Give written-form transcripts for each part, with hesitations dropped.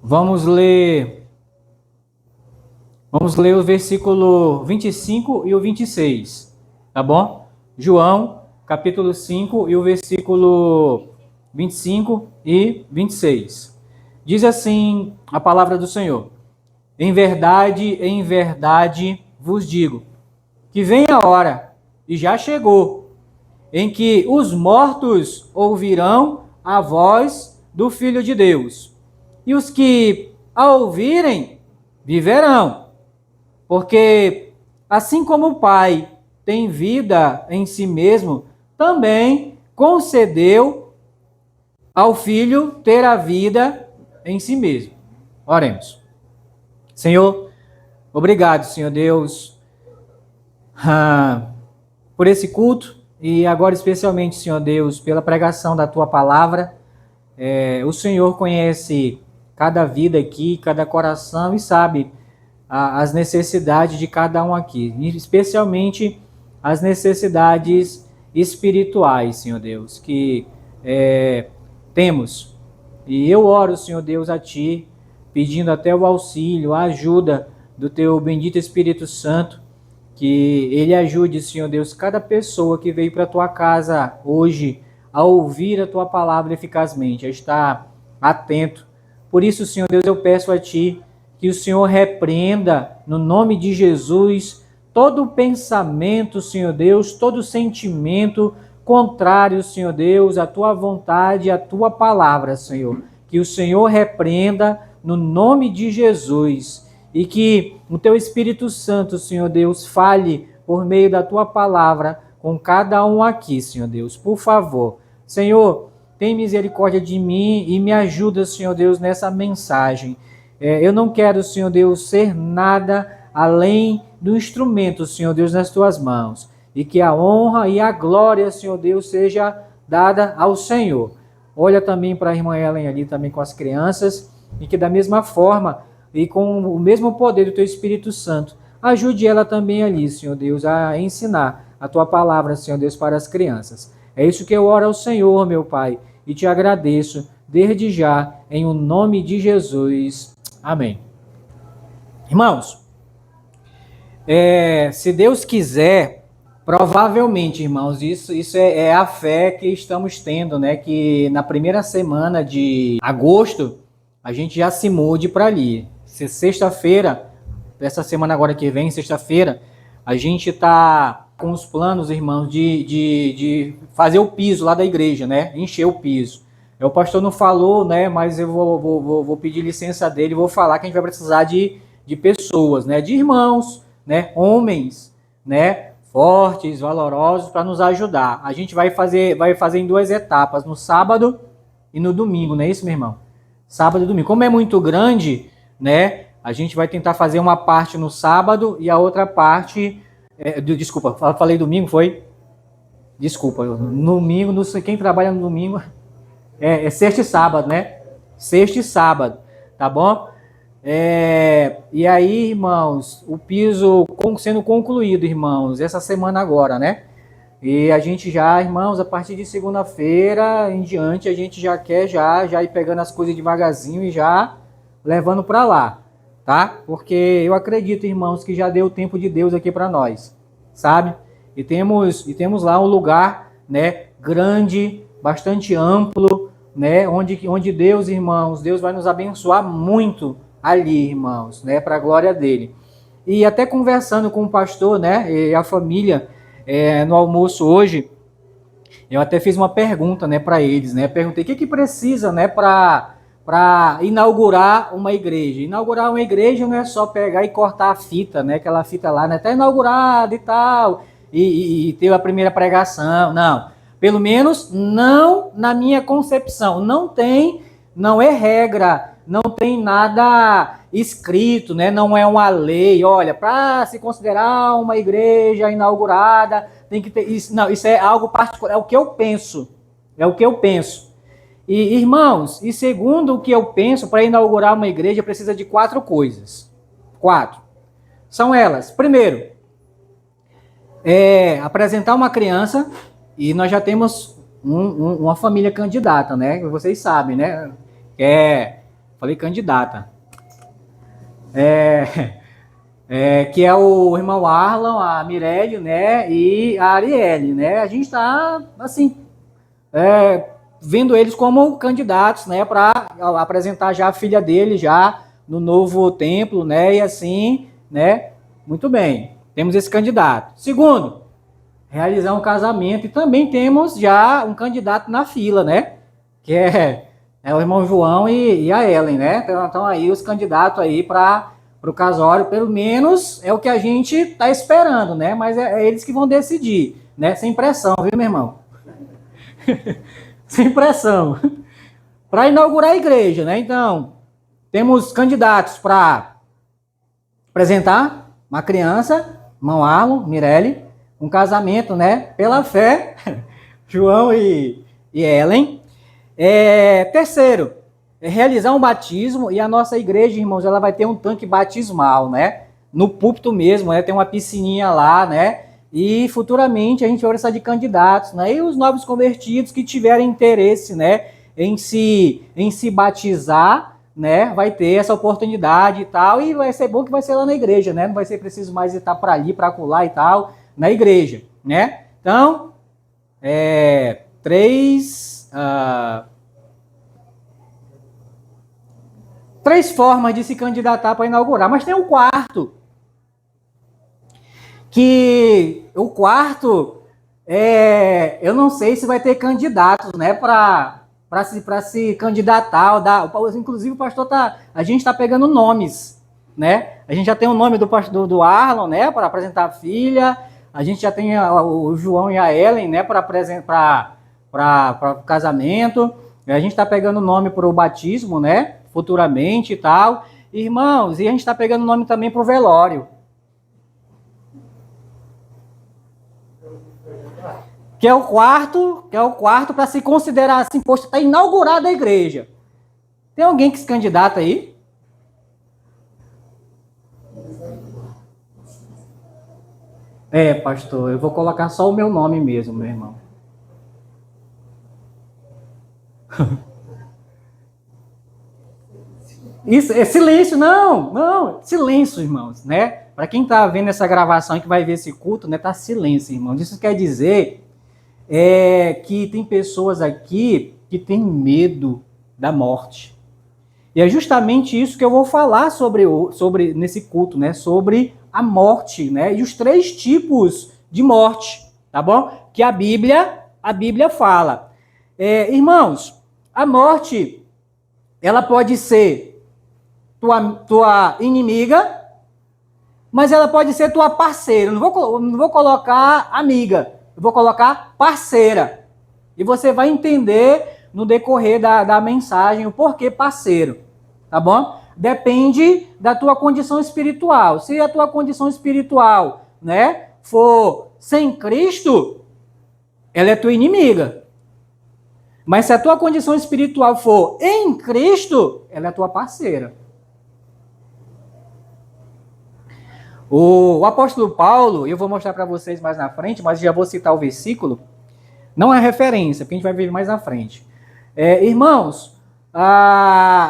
Vamos ler, vamos ler o versículo 25 e o 26, tá bom? João, capítulo 5 e o versículo 25 e 26. Diz assim a palavra do Senhor: em verdade vos digo, que vem a hora, e já chegou, em que os mortos ouvirão a voz do Filho de Deus, e os que a ouvirem viverão, porque assim como o Pai tem vida em si mesmo, também concedeu ao Filho ter a vida em si mesmo. Oremos. Senhor, obrigado, Senhor Deus, por esse culto e agora especialmente, Senhor Deus, pela pregação da Tua palavra. O Senhor conhece cada vida aqui, cada coração e sabe as necessidades de cada um aqui, especialmente as necessidades espirituais, Senhor Deus, que temos. E eu oro, Senhor Deus, a Ti, pedindo até o auxílio, a ajuda do Teu bendito Espírito Santo, que Ele ajude, Senhor Deus, cada pessoa que veio para a Tua casa hoje a ouvir a Tua palavra eficazmente, a estar atento. Por isso, Senhor Deus, eu peço a Ti que o Senhor repreenda, no nome de Jesus, todo pensamento, Senhor Deus, todo sentimento contrário, Senhor Deus, à Tua vontade, à Tua palavra, Senhor. Que o Senhor repreenda no nome de Jesus e que o Teu Espírito Santo, Senhor Deus, fale por meio da Tua palavra com cada um aqui, Senhor Deus. Por favor, Senhor, tem misericórdia de mim e me ajuda, Senhor Deus, nessa mensagem. Eu não quero, Senhor Deus, ser nada além do instrumento, Senhor Deus, nas Tuas mãos. E que a honra e a glória, Senhor Deus, seja dada ao Senhor. Olha também para a irmã Ellen ali também com as crianças, e que da mesma forma e com o mesmo poder do Teu Espírito Santo, ajude ela também ali, Senhor Deus, a ensinar a Tua palavra, Senhor Deus, para as crianças. É isso que eu oro ao Senhor, meu Pai, e te agradeço desde já, em o nome de Jesus. Amém. Irmãos, se Deus quiser, provavelmente, irmãos, isso é a fé que estamos tendo, né? Que na primeira semana de agosto, a gente já se mude para ali. Sexta-feira, essa semana agora que vem, sexta-feira, a gente está com os planos, irmãos, de fazer o piso lá da igreja, né? Encher o piso. O pastor não falou, né? Mas eu vou pedir licença dele, vou falar que a gente vai precisar de pessoas, né? De irmãos, né? Homens, né? Fortes, valorosos, para nos ajudar. A gente vai fazer em 2 etapas, no sábado e no domingo, não é isso, meu irmão? Sábado e domingo. Como é muito grande, né? A gente vai tentar fazer uma parte no sábado e a outra parte... desculpa, falei domingo, foi? Desculpa, domingo, não sei quem trabalha no domingo... É sexta e sábado, né? Sexta e sábado, tá bom? E aí, irmãos, o piso sendo concluído, irmãos, essa semana agora, né? E a gente já, irmãos, a partir de segunda-feira em diante, a gente já quer já ir pegando as coisas devagarzinho e já levando para lá, tá? Porque eu acredito, irmãos, que já deu o tempo de Deus aqui para nós, sabe? E temos lá um lugar, né, grande, bastante amplo, né, onde Deus, irmãos, Deus vai nos abençoar muito ali, irmãos, né, para a glória dele. E até conversando com o pastor, né, e a família, no almoço hoje, eu até fiz uma pergunta, né, para eles, né, perguntei o que precisa, né, para inaugurar uma igreja. Inaugurar uma igreja não é só pegar e cortar a fita, né, aquela fita lá, né, tá inaugurada e tal, e ter a primeira pregação, não. Pelo menos não na minha concepção. Não é regra, não tem nada escrito, né? Não é uma lei. Olha, para se considerar uma igreja inaugurada, tem que ter isso. Não, isso é algo particular, é o que eu penso. É o que eu penso. E, irmãos, e segundo o que eu penso, para inaugurar uma igreja precisa de 4 coisas. 4. São elas. Primeiro, apresentar uma criança. E nós já temos uma família candidata, né? Vocês sabem, né? Falei candidata. Que é o irmão Arlon, a Mirelle, né, e a Arielle, né? A gente está, assim, vendo eles como candidatos, né, para apresentar já a filha dele já no novo templo, né, e assim, né? Muito bem, temos esse candidato. Segundo, realizar um casamento, e também temos já um candidato na fila, né, que é o irmão João e a Ellen, né? Então aí os candidatos aí para o casório, pelo menos é o que a gente está esperando, né? Mas é eles que vão decidir, né? Sem pressão, viu, meu irmão? Sem pressão. Para inaugurar a igreja, né? Então, temos candidatos para apresentar uma criança, irmão Arlon, Mirelle, um casamento, né? Pela fé, João e Ellen. Terceiro, realizar um batismo, e a nossa igreja, irmãos, ela vai ter um tanque batismal, né? No púlpito mesmo, né? Tem uma piscininha lá, né? E futuramente a gente vai precisar de candidatos, né? E os novos convertidos que tiverem interesse, né? Em se batizar, né? Vai ter essa oportunidade e tal, e vai ser bom que vai ser lá na igreja, né? Não vai ser preciso mais estar para ali, para acolá e tal, na igreja, né? Então, três formas de se candidatar para inaugurar, mas tem o quarto, que o quarto eu não sei se vai ter candidatos, né, para se candidatar, inclusive o pastor a gente está pegando nomes, né? A gente já tem o nome do Arlon, né, para apresentar a filha. A gente já tem o João e a Ellen, né, para o casamento. A gente está pegando o nome para o batismo, né, futuramente e tal. Irmãos, e a gente está pegando o nome também para o velório. Que é o quarto para se considerar assim, poxa, está inaugurada a igreja. Tem alguém que se candidata aí? Pastor, eu vou colocar só o meu nome mesmo, meu irmão. Isso, silêncio, não, silêncio, irmãos, né? Para quem está vendo essa gravação e que vai ver esse culto, né, tá silêncio, irmãos. Isso quer dizer que tem pessoas aqui que têm medo da morte. E é justamente isso que eu vou falar sobre nesse culto, né? Sobre a morte, né? E os três tipos de morte, tá bom? Que a Bíblia fala. Irmãos, a morte, ela pode ser tua inimiga, mas ela pode ser tua parceira. Eu não vou colocar amiga, eu vou colocar parceira. E você vai entender no decorrer da mensagem o porquê parceiro, tá bom? Depende da tua condição espiritual. Se a tua condição espiritual, né, for sem Cristo, ela é tua inimiga. Mas se a tua condição espiritual for em Cristo, ela é tua parceira. O apóstolo Paulo, eu vou mostrar para vocês mais na frente, mas já vou citar o versículo, não é referência, porque a gente vai ver mais na frente. Irmãos,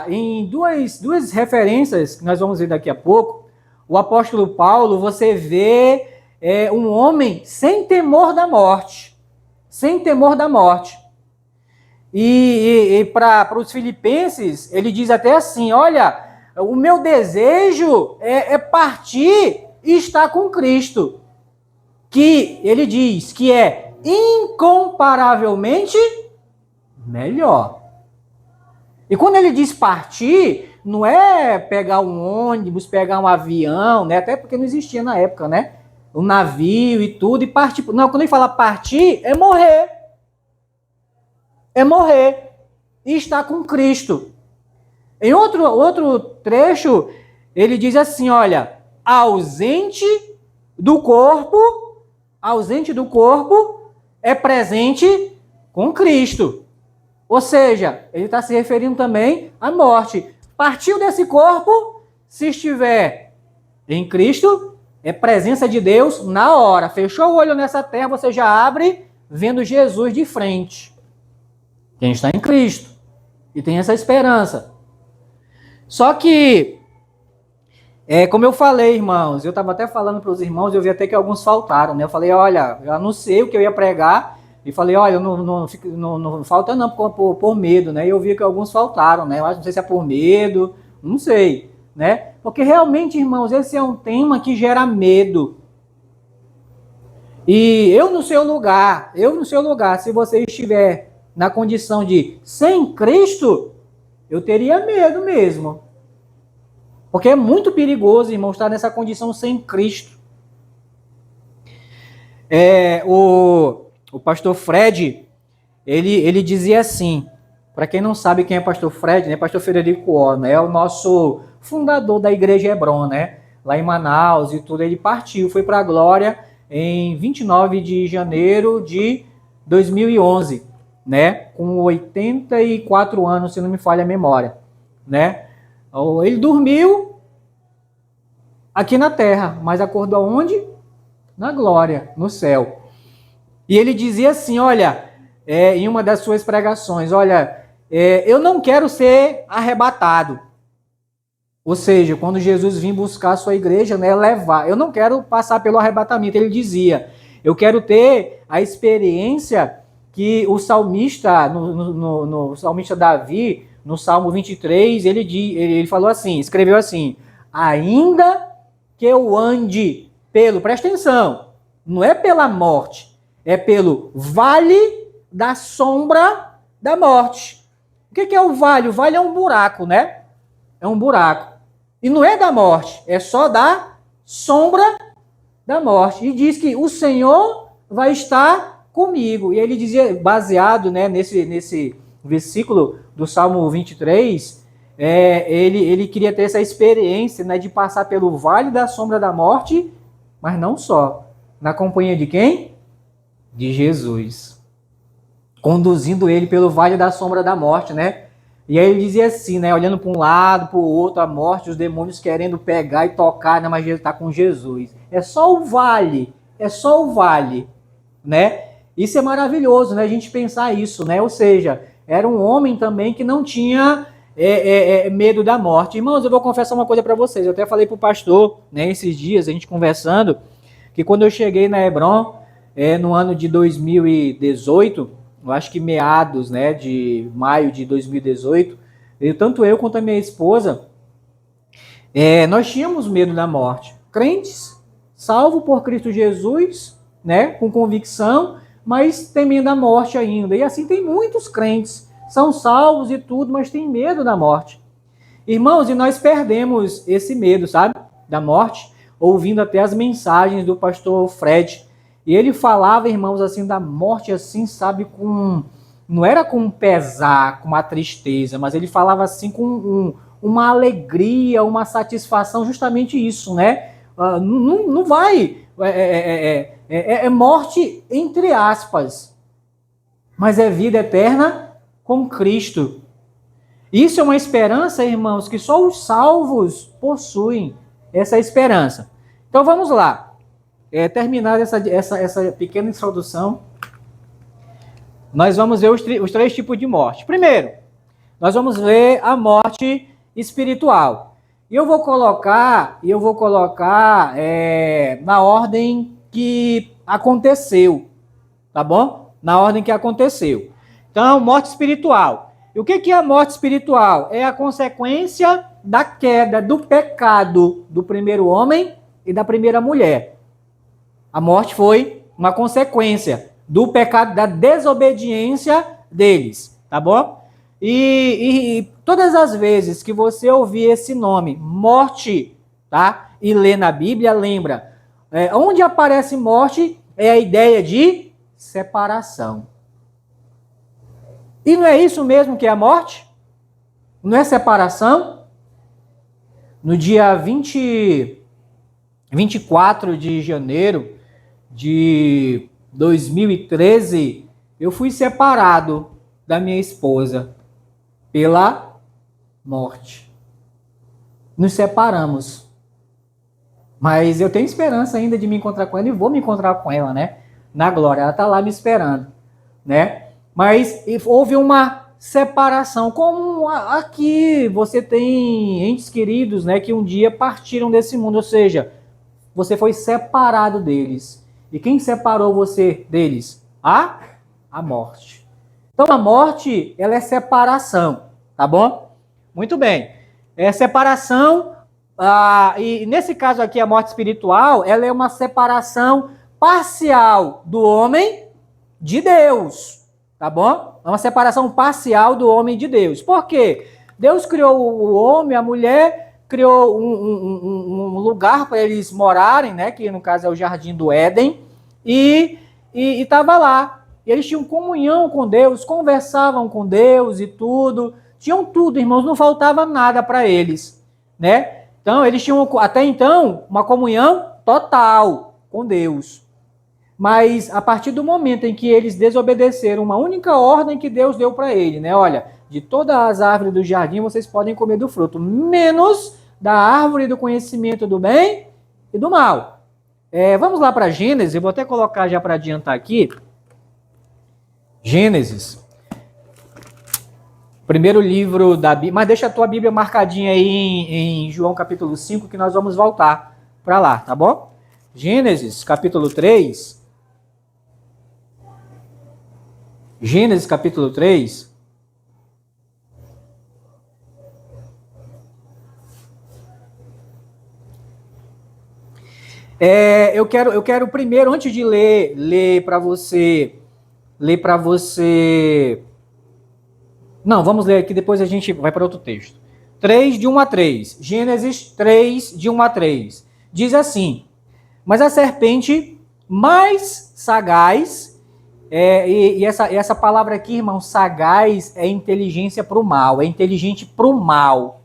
em duas referências que nós vamos ver daqui a pouco, o apóstolo Paulo, você vê um homem sem temor da morte. Sem temor da morte. E para os filipenses, ele diz até assim, olha, o meu desejo é partir e estar com Cristo. Que ele diz que é incomparavelmente melhor. E quando ele diz partir, não é pegar um ônibus, pegar um avião, né? Até porque não existia na época, né? Um navio e tudo, e partir. Não, quando ele fala partir, é morrer. É morrer e estar com Cristo. Em outro trecho, ele diz assim, olha, ausente do corpo é presente com Cristo. Ou seja, ele está se referindo também à morte. Partiu desse corpo, se estiver em Cristo, é presença de Deus na hora. Fechou o olho nessa terra, você já abre vendo Jesus de frente. Quem está em Cristo e tem essa esperança. Só que, como eu falei, irmãos, eu estava até falando para os irmãos, eu vi até que alguns faltaram, né? Eu falei, olha, eu anunciei o que eu ia pregar, e falei, olha, não falta não por medo, né? E eu vi que alguns faltaram, né? Eu acho, não sei se é por medo, não sei, né? Porque realmente, irmãos, esse é um tema que gera medo. E eu no seu lugar, se você estiver na condição de sem Cristo, eu teria medo mesmo. Porque é muito perigoso, irmão, estar nessa condição sem Cristo. O pastor Fred, ele dizia assim, para quem não sabe quem é pastor Fred, né? Pastor Frederico Orna, é o nosso fundador da Igreja Hebron, né? Lá em Manaus e tudo, ele partiu, foi para a glória em 29 de janeiro de 2011, né? Com 84 anos, se não me falha a memória, né? Ele dormiu aqui na terra, mas acordou onde? Na glória, no céu. E ele dizia assim, olha, em uma das suas pregações, olha, eu não quero ser arrebatado. Ou seja, quando Jesus vir buscar a sua igreja, né, levar. Eu não quero passar pelo arrebatamento. Ele dizia, eu quero ter a experiência que o salmista, no salmista Davi, no Salmo 23, ele falou assim, escreveu assim, ainda que eu ande presta atenção, não é pela morte, é pelo vale da sombra da morte. O que é o vale? O vale é um buraco, né? É um buraco. E não é da morte, é só da sombra da morte. E diz que o Senhor vai estar comigo. E ele dizia, baseado, né, nesse versículo do Salmo 23, ele queria ter essa experiência, né, de passar pelo vale da sombra da morte, mas não só. Na companhia de quem? De Jesus. Conduzindo ele pelo vale da sombra da morte, né? E aí ele dizia assim, né? Olhando para um lado, para o outro, a morte, os demônios querendo pegar e tocar, né? Mas ele está com Jesus. É só o vale, né? Isso é maravilhoso, né? A gente pensar isso, né? Ou seja, era um homem também que não tinha medo da morte. Irmãos, eu vou confessar uma coisa para vocês. Eu até falei para o pastor, né? Esses dias, a gente conversando, que quando eu cheguei na Hebron, no ano de 2018, eu acho que meados, né, de maio de 2018, tanto eu quanto a minha esposa, nós tínhamos medo da morte. Crentes, salvo por Cristo Jesus, né, com convicção, mas temendo a morte ainda. E assim tem muitos crentes, são salvos e tudo, mas tem medo da morte. Irmãos, e nós perdemos esse medo, sabe, da morte, ouvindo até as mensagens do pastor Fred. E ele falava, irmãos, assim, da morte, assim, sabe, não era com um pesar, com uma tristeza, mas ele falava assim com uma alegria, uma satisfação, justamente isso, né? Não vai... É morte entre aspas, mas é vida eterna com Cristo. Isso é uma esperança, irmãos, que só os salvos possuem, essa esperança. Então vamos lá. Terminada essa pequena introdução, nós vamos ver os três tipos de morte. Primeiro, nós vamos ver a morte espiritual. E eu vou colocar na ordem que aconteceu, tá bom? Na ordem que aconteceu. Então, morte espiritual. E o que é a morte espiritual? É a consequência da queda, do pecado do primeiro homem e da primeira mulher. A morte foi uma consequência do pecado, da desobediência deles, tá bom? E todas as vezes que você ouvir esse nome, morte, tá? E ler na Bíblia, lembra, onde aparece morte é a ideia de separação. E não é isso mesmo que é a morte? Não é separação? No dia 24 de janeiro de 2013, eu fui separado da minha esposa pela morte. Nos separamos. Mas eu tenho esperança ainda de me encontrar com ela e vou me encontrar com ela, né? Na glória, ela está lá me esperando, né? Mas houve uma separação. Como aqui você tem entes queridos, né, que um dia partiram desse mundo, ou seja, você foi separado deles. E quem separou você deles? A morte. Então a morte, ela é separação, tá bom? Muito bem. É separação, e nesse caso aqui a morte espiritual, ela é uma separação parcial do homem de Deus, tá bom? É uma separação parcial do homem de Deus. Por quê? Deus criou o homem, a mulher, criou um lugar para eles morarem, né? Que no caso é o Jardim do Éden, e estava lá. Eles tinham comunhão com Deus, conversavam com Deus e tudo. Tinham tudo, irmãos, não faltava nada para eles, né? Então, eles tinham até então uma comunhão total com Deus. Mas a partir do momento em que eles desobedeceram uma única ordem que Deus deu para ele, né? Olha, de todas as árvores do jardim vocês podem comer do fruto, menos da árvore do conhecimento do bem e do mal. Vamos lá para Gênesis, eu vou até colocar já para adiantar aqui. Gênesis, primeiro livro da Bíblia, mas deixa a tua Bíblia marcadinha aí em João capítulo 5, que nós vamos voltar para lá, tá bom? Gênesis capítulo 3. Gênesis capítulo 3. Eu quero primeiro, antes de ler para você. Não, vamos ler aqui, depois a gente vai para outro texto. 3, de 1 a 3. Gênesis 3, de 1 a 3. Diz assim: mas a serpente mais sagaz, essa palavra aqui, irmão, sagaz, é inteligência para o mal, é inteligente para o mal.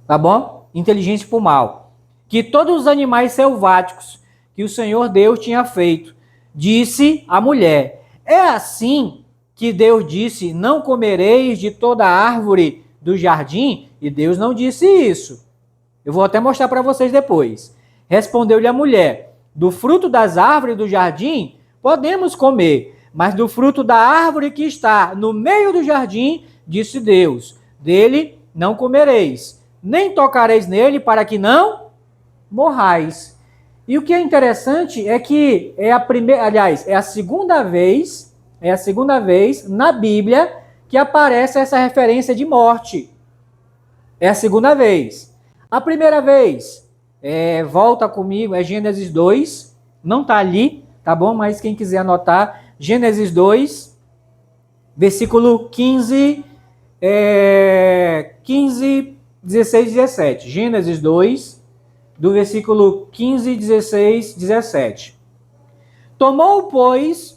Tá bom? Inteligente para o mal. Que todos os animais selváticos que o Senhor Deus tinha feito, disse a mulher: é assim que Deus disse, não comereis de toda árvore do jardim? E Deus não disse isso. Eu vou até mostrar para vocês depois. Respondeu-lhe a mulher: do fruto das árvores do jardim podemos comer, mas do fruto da árvore que está no meio do jardim, disse Deus, dele não comereis, nem tocareis nele, para que não morrais. E o que é interessante é que é a segunda vez na Bíblia que aparece essa referência de morte. É a segunda vez. A primeira vez, volta comigo, é Gênesis 2, não está ali, tá bom? Mas quem quiser anotar, Gênesis 2, versículo 15, 16 e 17. Gênesis 2, do versículo 15, 16, 17. Tomou, pois,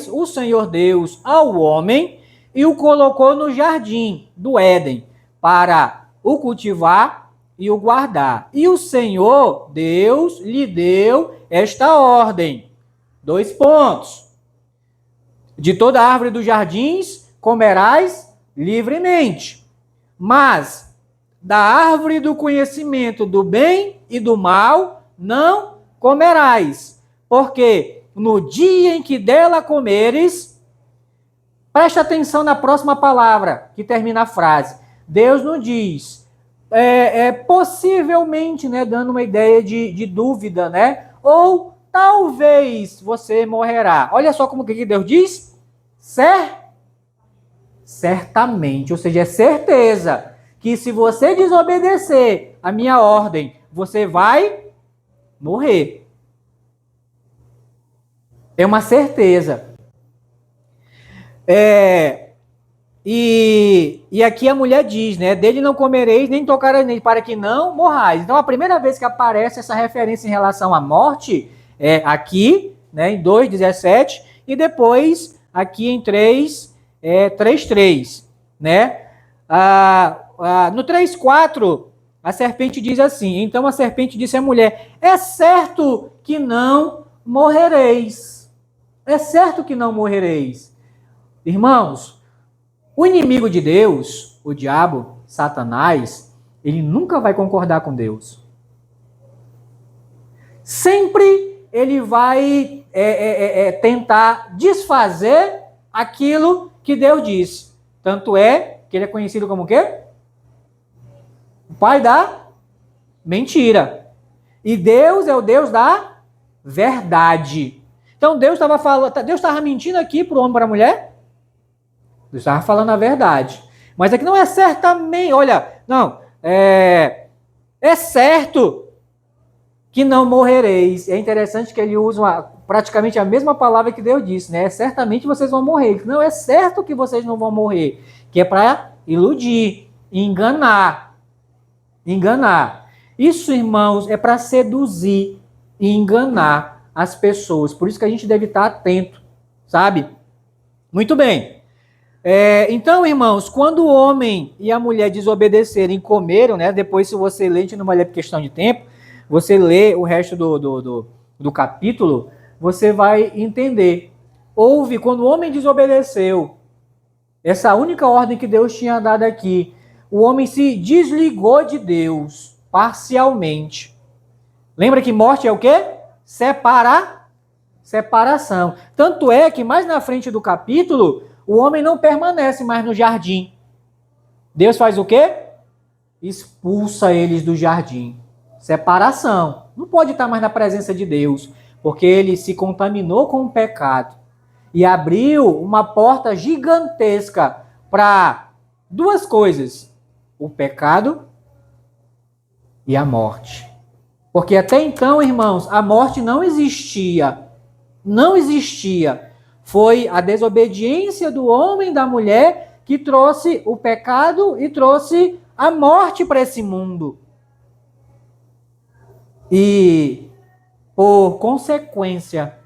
o Senhor Deus ao homem e o colocou no jardim do Éden para o cultivar e o guardar. E o Senhor Deus lhe deu esta ordem. 2 pontos. De toda árvore dos jardins comerás livremente, mas da árvore do conhecimento do bem e do mal não comerás, porque no dia em que dela comeres, preste atenção na próxima palavra que termina a frase. Deus não diz, possivelmente, né, dando uma ideia de dúvida, né? Ou talvez você morrerá. Olha só como que Deus diz. Certamente, ou seja, é certeza que se você desobedecer a minha ordem, você vai morrer. É uma certeza. E aqui a mulher diz, né? Dele não comereis, nem tocareis nele, para que não morrais. Então, a primeira vez que aparece essa referência em relação à morte é aqui, né, em 2:17, e depois aqui em 3:3, né? No 3:4, a serpente diz assim: então a serpente disse à mulher: é certo que não morrereis. É certo que não morrereis. Irmãos, o inimigo de Deus, o diabo, Satanás, ele nunca vai concordar com Deus. Sempre ele vai tentar desfazer aquilo que Deus disse. Tanto é que ele é conhecido como o quê? O pai da mentira. E Deus é o Deus da verdade. Então Deus estava mentindo aqui para o homem e para a mulher? Deus estava falando a verdade. Mas aqui não é certamente, olha, não, é certo que não morrereis. É interessante que ele usa praticamente a mesma palavra que Deus disse, né? Certamente vocês vão morrer. Não, é certo que vocês não vão morrer. Que é para iludir, enganar. Enganar. Isso, irmãos, é para seduzir e enganar as pessoas. Por isso que a gente deve estar atento, sabe? Muito bem. Então, irmãos, quando o homem e a mulher desobedeceram e comeram, né? Depois, se você ler, a gente não vai ler por questão de tempo, você lê o resto do capítulo, você vai entender. Quando o homem desobedeceu, essa única ordem que Deus tinha dado aqui, o homem se desligou de Deus, parcialmente. Lembra que morte é o quê? Separação. Tanto é que mais na frente do capítulo, o homem não permanece mais no jardim. Deus faz o quê? Expulsa eles do jardim. Separação. Não pode estar mais na presença de Deus, porque ele se contaminou com o pecado e abriu uma porta gigantesca para duas coisas: o pecado e a morte. Porque até então, irmãos, a morte não existia. Não existia. Foi a desobediência do homem e da mulher que trouxe o pecado e trouxe a morte para esse mundo. E, por consequência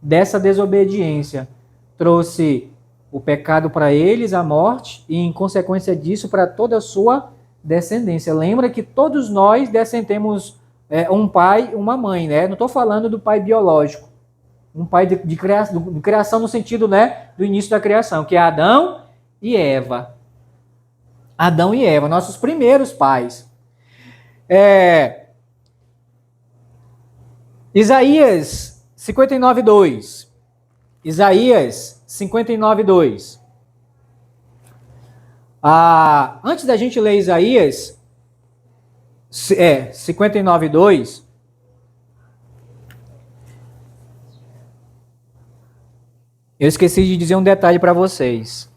dessa desobediência, trouxe o pecado para eles, a morte, e em consequência disso, para toda a sua descendência. Lembra que todos nós descendemos um pai e uma mãe, né? Não estou falando do pai biológico. Um pai de criação no sentido, né, do início da criação, que é Adão e Eva. Adão e Eva, nossos primeiros pais. Isaías 59:2. Isaías 59:2. Antes da gente ler Isaías 59:2, eu esqueci de dizer um detalhe para vocês.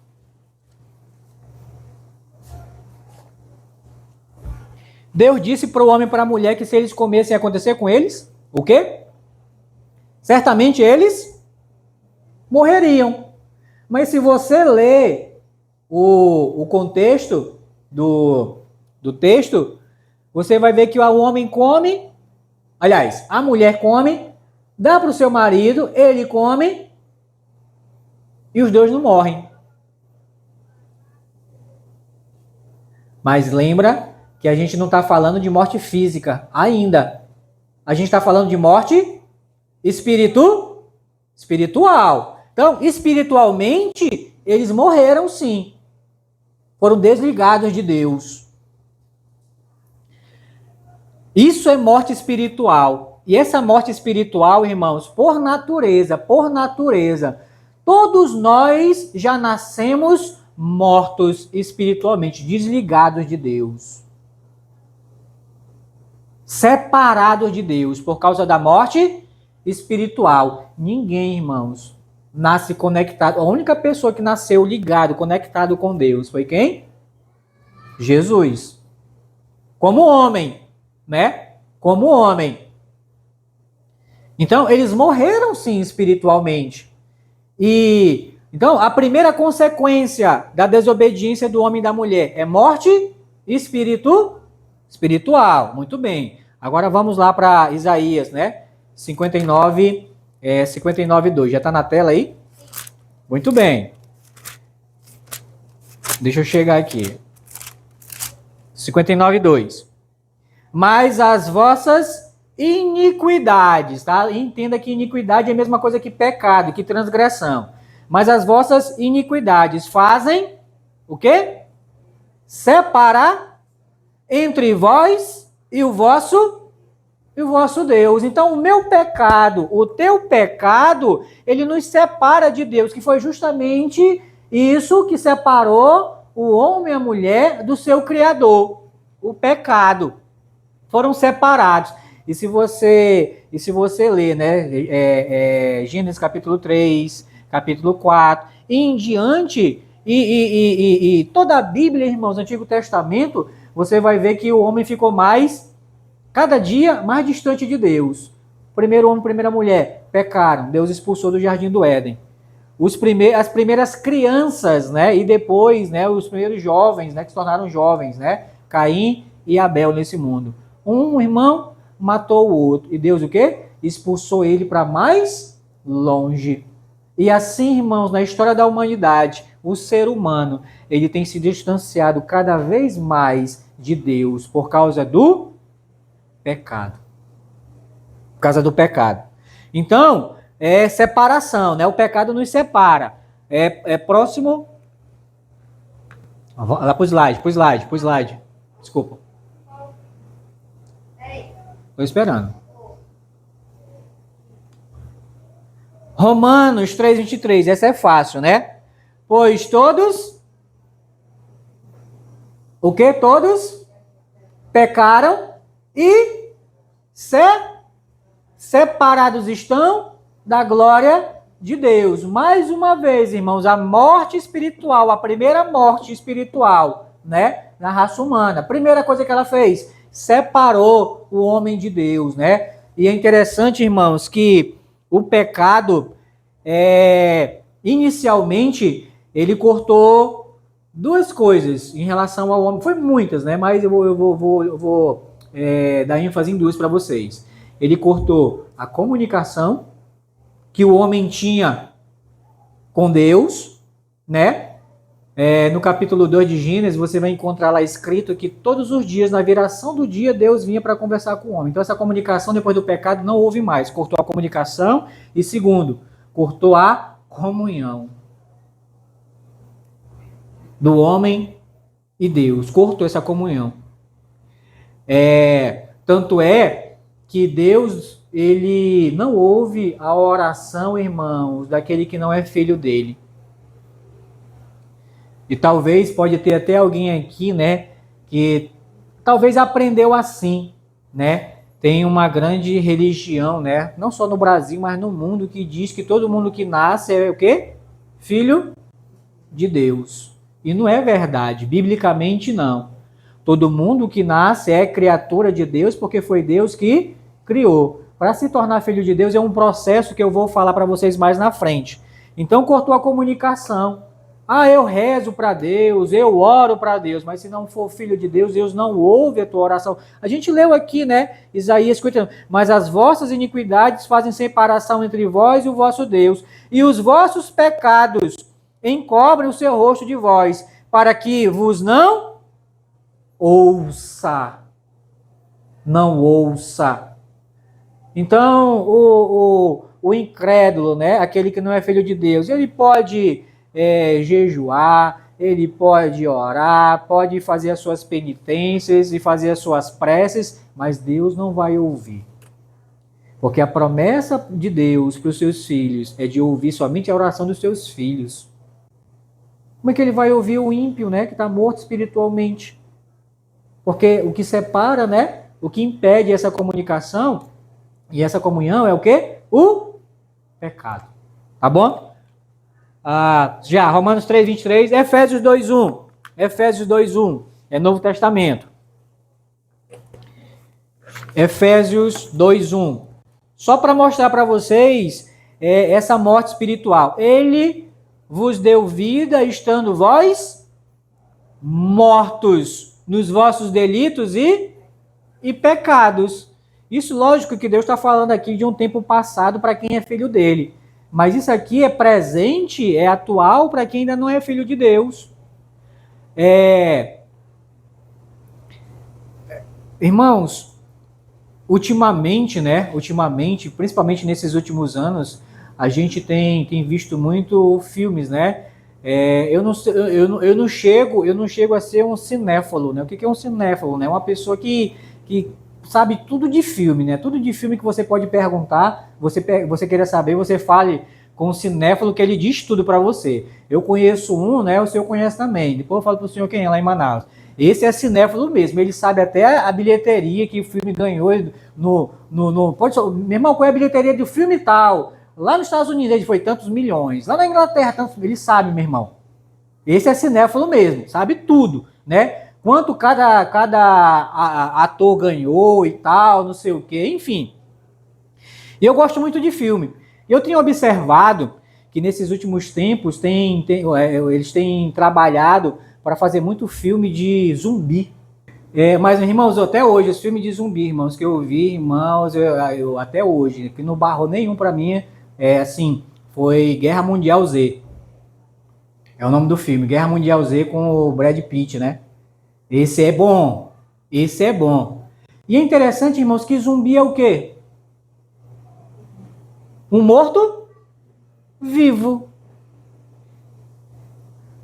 Deus disse para o homem e para a mulher que se eles comessem, ia acontecer com eles o quê? Certamente eles morreriam. Mas se você ler o contexto do texto, você vai ver que o homem come, aliás, a mulher come, dá para o seu marido, ele come, e os dois não morrem. Mas lembra que a gente não está falando de morte física ainda. A gente está falando de morte espiritual. Então, espiritualmente, eles morreram sim. Foram desligados de Deus. Isso é morte espiritual. E essa morte espiritual, irmãos, por natureza, todos nós já nascemos mortos espiritualmente, desligados de Deus. Separados de Deus por causa da morte espiritual. Ninguém, irmãos, nasce conectado. A única pessoa que nasceu ligado, conectado com Deus foi quem? Jesus. Como homem, né? Como homem. Então, eles morreram sim espiritualmente. E então, a primeira consequência da desobediência do homem e da mulher é morte espiritual. Muito bem. Agora vamos lá para Isaías, né? 59:2. Já está na tela aí? Muito bem. Deixa eu chegar aqui. 59:2. Mas as vossas iniquidades, tá? Entenda que iniquidade é a mesma coisa que pecado, que transgressão. Mas as vossas iniquidades fazem o quê? Separar entre vós e o vosso e o vosso Deus. Então, o meu pecado, o teu pecado, ele nos separa de Deus, que foi justamente isso que separou o homem e a mulher do seu Criador, o pecado. Foram separados. E se você ler, né, Gênesis capítulo 3, capítulo 4, e em diante, e toda a Bíblia, irmãos, Antigo Testamento, você vai ver que o homem ficou cada dia mais distante de Deus. Primeiro homem, primeira mulher, pecaram. Deus expulsou do jardim do Éden. As primeiras crianças, né? E depois, né? Os primeiros jovens, né? Que se tornaram jovens, né? Caim e Abel nesse mundo. Um irmão matou o outro. E Deus o quê? Expulsou ele para mais longe. E assim, irmãos, na história da humanidade, o ser humano, ele tem se distanciado cada vez mais de Deus por causa do pecado. Por causa do pecado. Então, é separação, né? O pecado nos separa. É próximo. Lá pro slide. Desculpa. Estou esperando. Romanos 3:23. Essa é fácil, né? Pois todos. O que? Todos pecaram e separados estão da glória de Deus. Mais uma vez, irmãos, a morte espiritual, a primeira morte espiritual, né, na raça humana. A primeira coisa que ela fez, separou o homem de Deus, né? E é interessante, irmãos, que o pecado, inicialmente, ele cortou duas coisas em relação ao homem. Foi muitas, né? Mas eu vou dar ênfase em duas para vocês. Ele cortou a comunicação que o homem tinha com Deus, né? No capítulo 2 de Gênesis, você vai encontrar lá escrito que todos os dias, na viração do dia, Deus vinha para conversar com o homem. Então, essa comunicação, depois do pecado, não houve mais. Cortou a comunicação e, segundo, cortou a comunhão do homem e Deus. Cortou essa comunhão. Tanto é que Deus, ele não ouve a oração, irmãos, daquele que não é filho dele. E talvez pode ter até alguém aqui, né, que talvez aprendeu assim, né? Tem uma grande religião, né, não só no Brasil, mas no mundo, que diz que todo mundo que nasce é o quê? Filho de Deus. E não é verdade, biblicamente não. Todo mundo que nasce é criatura de Deus porque foi Deus que criou. Para se tornar filho de Deus é um processo que eu vou falar para vocês mais na frente. Então cortou a comunicação. Eu rezo para Deus, eu oro para Deus, mas se não for filho de Deus, Deus não ouve a tua oração. A gente leu aqui, né, Isaías 50, mas as vossas iniquidades fazem separação entre vós e o vosso Deus, e os vossos pecados encobrem o seu rosto de vós, para que vos não ouça. Não ouça. Então, o incrédulo, né, aquele que não é filho de Deus, ele pode jejuar, ele pode orar, pode fazer as suas penitências e fazer as suas preces, mas Deus não vai ouvir. Porque a promessa de Deus para os seus filhos é de ouvir somente a oração dos seus filhos. Como é que ele vai ouvir o ímpio, né, que está morto espiritualmente? Porque o que separa, né, o que impede essa comunicação e essa comunhão é o quê? O pecado. Tá bom? Já, Romanos 3:23, Efésios 2:1. Efésios 2:1. É Novo Testamento. Efésios 2:1. Só para mostrar para vocês essa morte espiritual. Ele vos deu vida, estando vós mortos nos vossos delitos e pecados. Isso, lógico que Deus está falando aqui de um tempo passado para quem é filho dele. Mas isso aqui é presente, é atual para quem ainda não é filho de Deus. Irmãos, ultimamente, principalmente nesses últimos anos, a gente tem visto muito filmes, né? Eu não chego a ser um cinéfalo, né? O que é um cinéfalo, né? Uma pessoa que sabe tudo de filme, né? Tudo de filme que você pode perguntar, você queira saber, você fale com o cinéfilo que ele diz tudo para você. Eu conheço um, né? O senhor conhece também. Depois eu falo pro senhor quem é lá em Manaus. Esse é cinéfilo mesmo, ele sabe até a bilheteria que o filme ganhou pode ser, meu irmão, qual é a bilheteria do filme tal? Lá nos Estados Unidos ele foi tantos milhões, lá na Inglaterra tantos, ele sabe, meu irmão. Esse é cinéfilo mesmo, sabe tudo, né? Quanto cada ator ganhou e tal, não sei o que, enfim. E eu gosto muito de filme. Eu tenho observado que nesses últimos tempos eles têm trabalhado para fazer muito filme de zumbi. Mas, irmãos, até hoje, os filmes de zumbi, irmãos, que eu vi, irmãos, eu até hoje, que não barrou nenhum para mim, assim, foi Guerra Mundial Z. É o nome do filme, Guerra Mundial Z com o Brad Pitt, né? Esse é bom. Esse é bom. E é interessante, irmãos, que zumbi é o quê? Um morto vivo.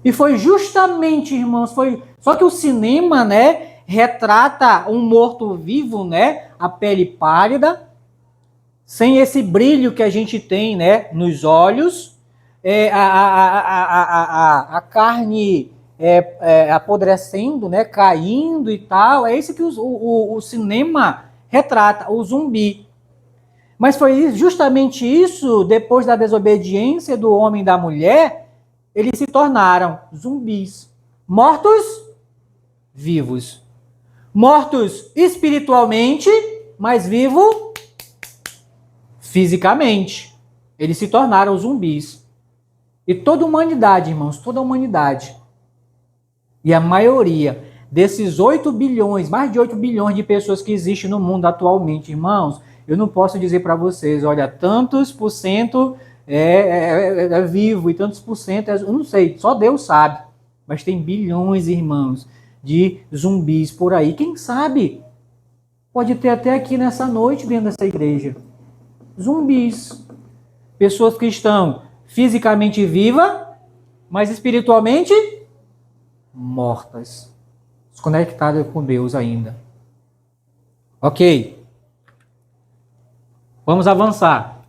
E foi justamente, irmãos, só que o cinema, né, retrata um morto vivo, né, a pele pálida, sem esse brilho que a gente tem, né, nos olhos, a carne apodrecendo, né, caindo e tal. É isso que o cinema retrata, o zumbi. Mas foi justamente isso, depois da desobediência do homem e da mulher, eles se tornaram zumbis. Mortos vivos. Mortos espiritualmente, mas vivos fisicamente. Eles se tornaram zumbis. E toda a humanidade, irmãos, toda a humanidade. E a maioria desses 8 bilhões, mais de 8 bilhões de pessoas que existem no mundo atualmente, irmãos, eu não posso dizer para vocês, olha, tantos por cento é vivo e tantos por cento, eu não sei, só Deus sabe. Mas tem bilhões, irmãos, de zumbis por aí. Quem sabe pode ter até aqui nessa noite dentro dessa igreja. Zumbis. Pessoas que estão fisicamente vivas, mas espiritualmente mortas. Desconectadas com Deus ainda. Ok. Vamos avançar.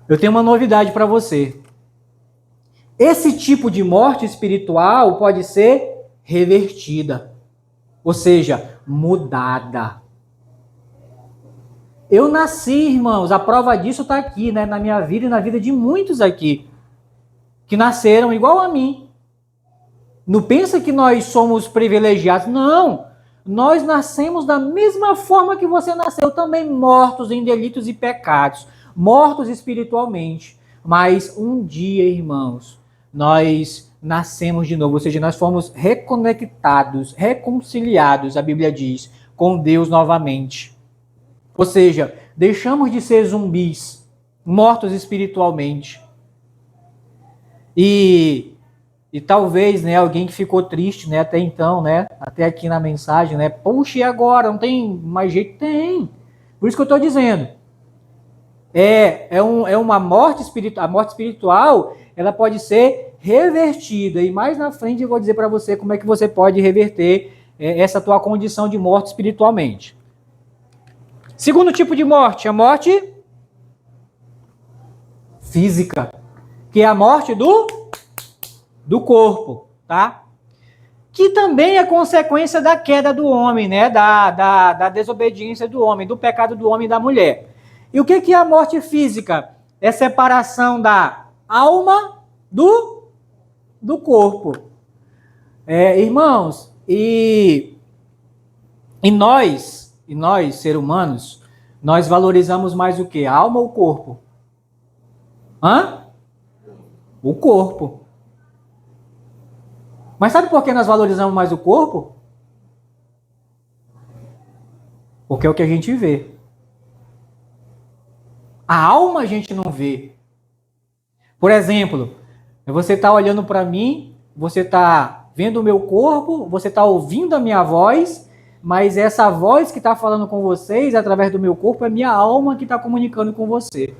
Eu tenho uma novidade para você. Esse tipo de morte espiritual pode ser revertida, ou seja, mudada. Eu nasci, irmãos, a prova disso está aqui, né, na minha vida e na vida de muitos aqui, que nasceram igual a mim. Não pensa que nós somos privilegiados, não. Nós nascemos da mesma forma que você nasceu, também mortos em delitos e pecados, mortos espiritualmente. Mas um dia, irmãos, nós nascemos de novo, ou seja, nós fomos reconectados, reconciliados, a Bíblia diz, com Deus novamente. Ou seja, deixamos de ser zumbis, mortos espiritualmente. E talvez, né, alguém que ficou triste, né, até então, né, até aqui na mensagem, né, puxa, e agora? Não tem mais jeito? Tem. Por isso que eu estou dizendo. É uma morte espiritual. A morte espiritual, ela pode ser revertida. E mais na frente eu vou dizer para você como é que você pode reverter essa tua condição de morte espiritualmente. Segundo tipo de morte, a morte física, que é a morte do corpo, tá? Que também é consequência da queda do homem, né? Da desobediência do homem, do pecado do homem e da mulher. E o que é a morte física? É separação da alma do corpo. Irmãos, e nós, seres humanos, nós valorizamos mais o quê? A alma ou o corpo? O corpo. Mas sabe por que nós valorizamos mais o corpo? Porque é o que a gente vê. A alma a gente não vê. Por exemplo, você está olhando para mim, você está vendo o meu corpo, você está ouvindo a minha voz, mas essa voz que está falando com vocês através do meu corpo é minha alma que está comunicando com você.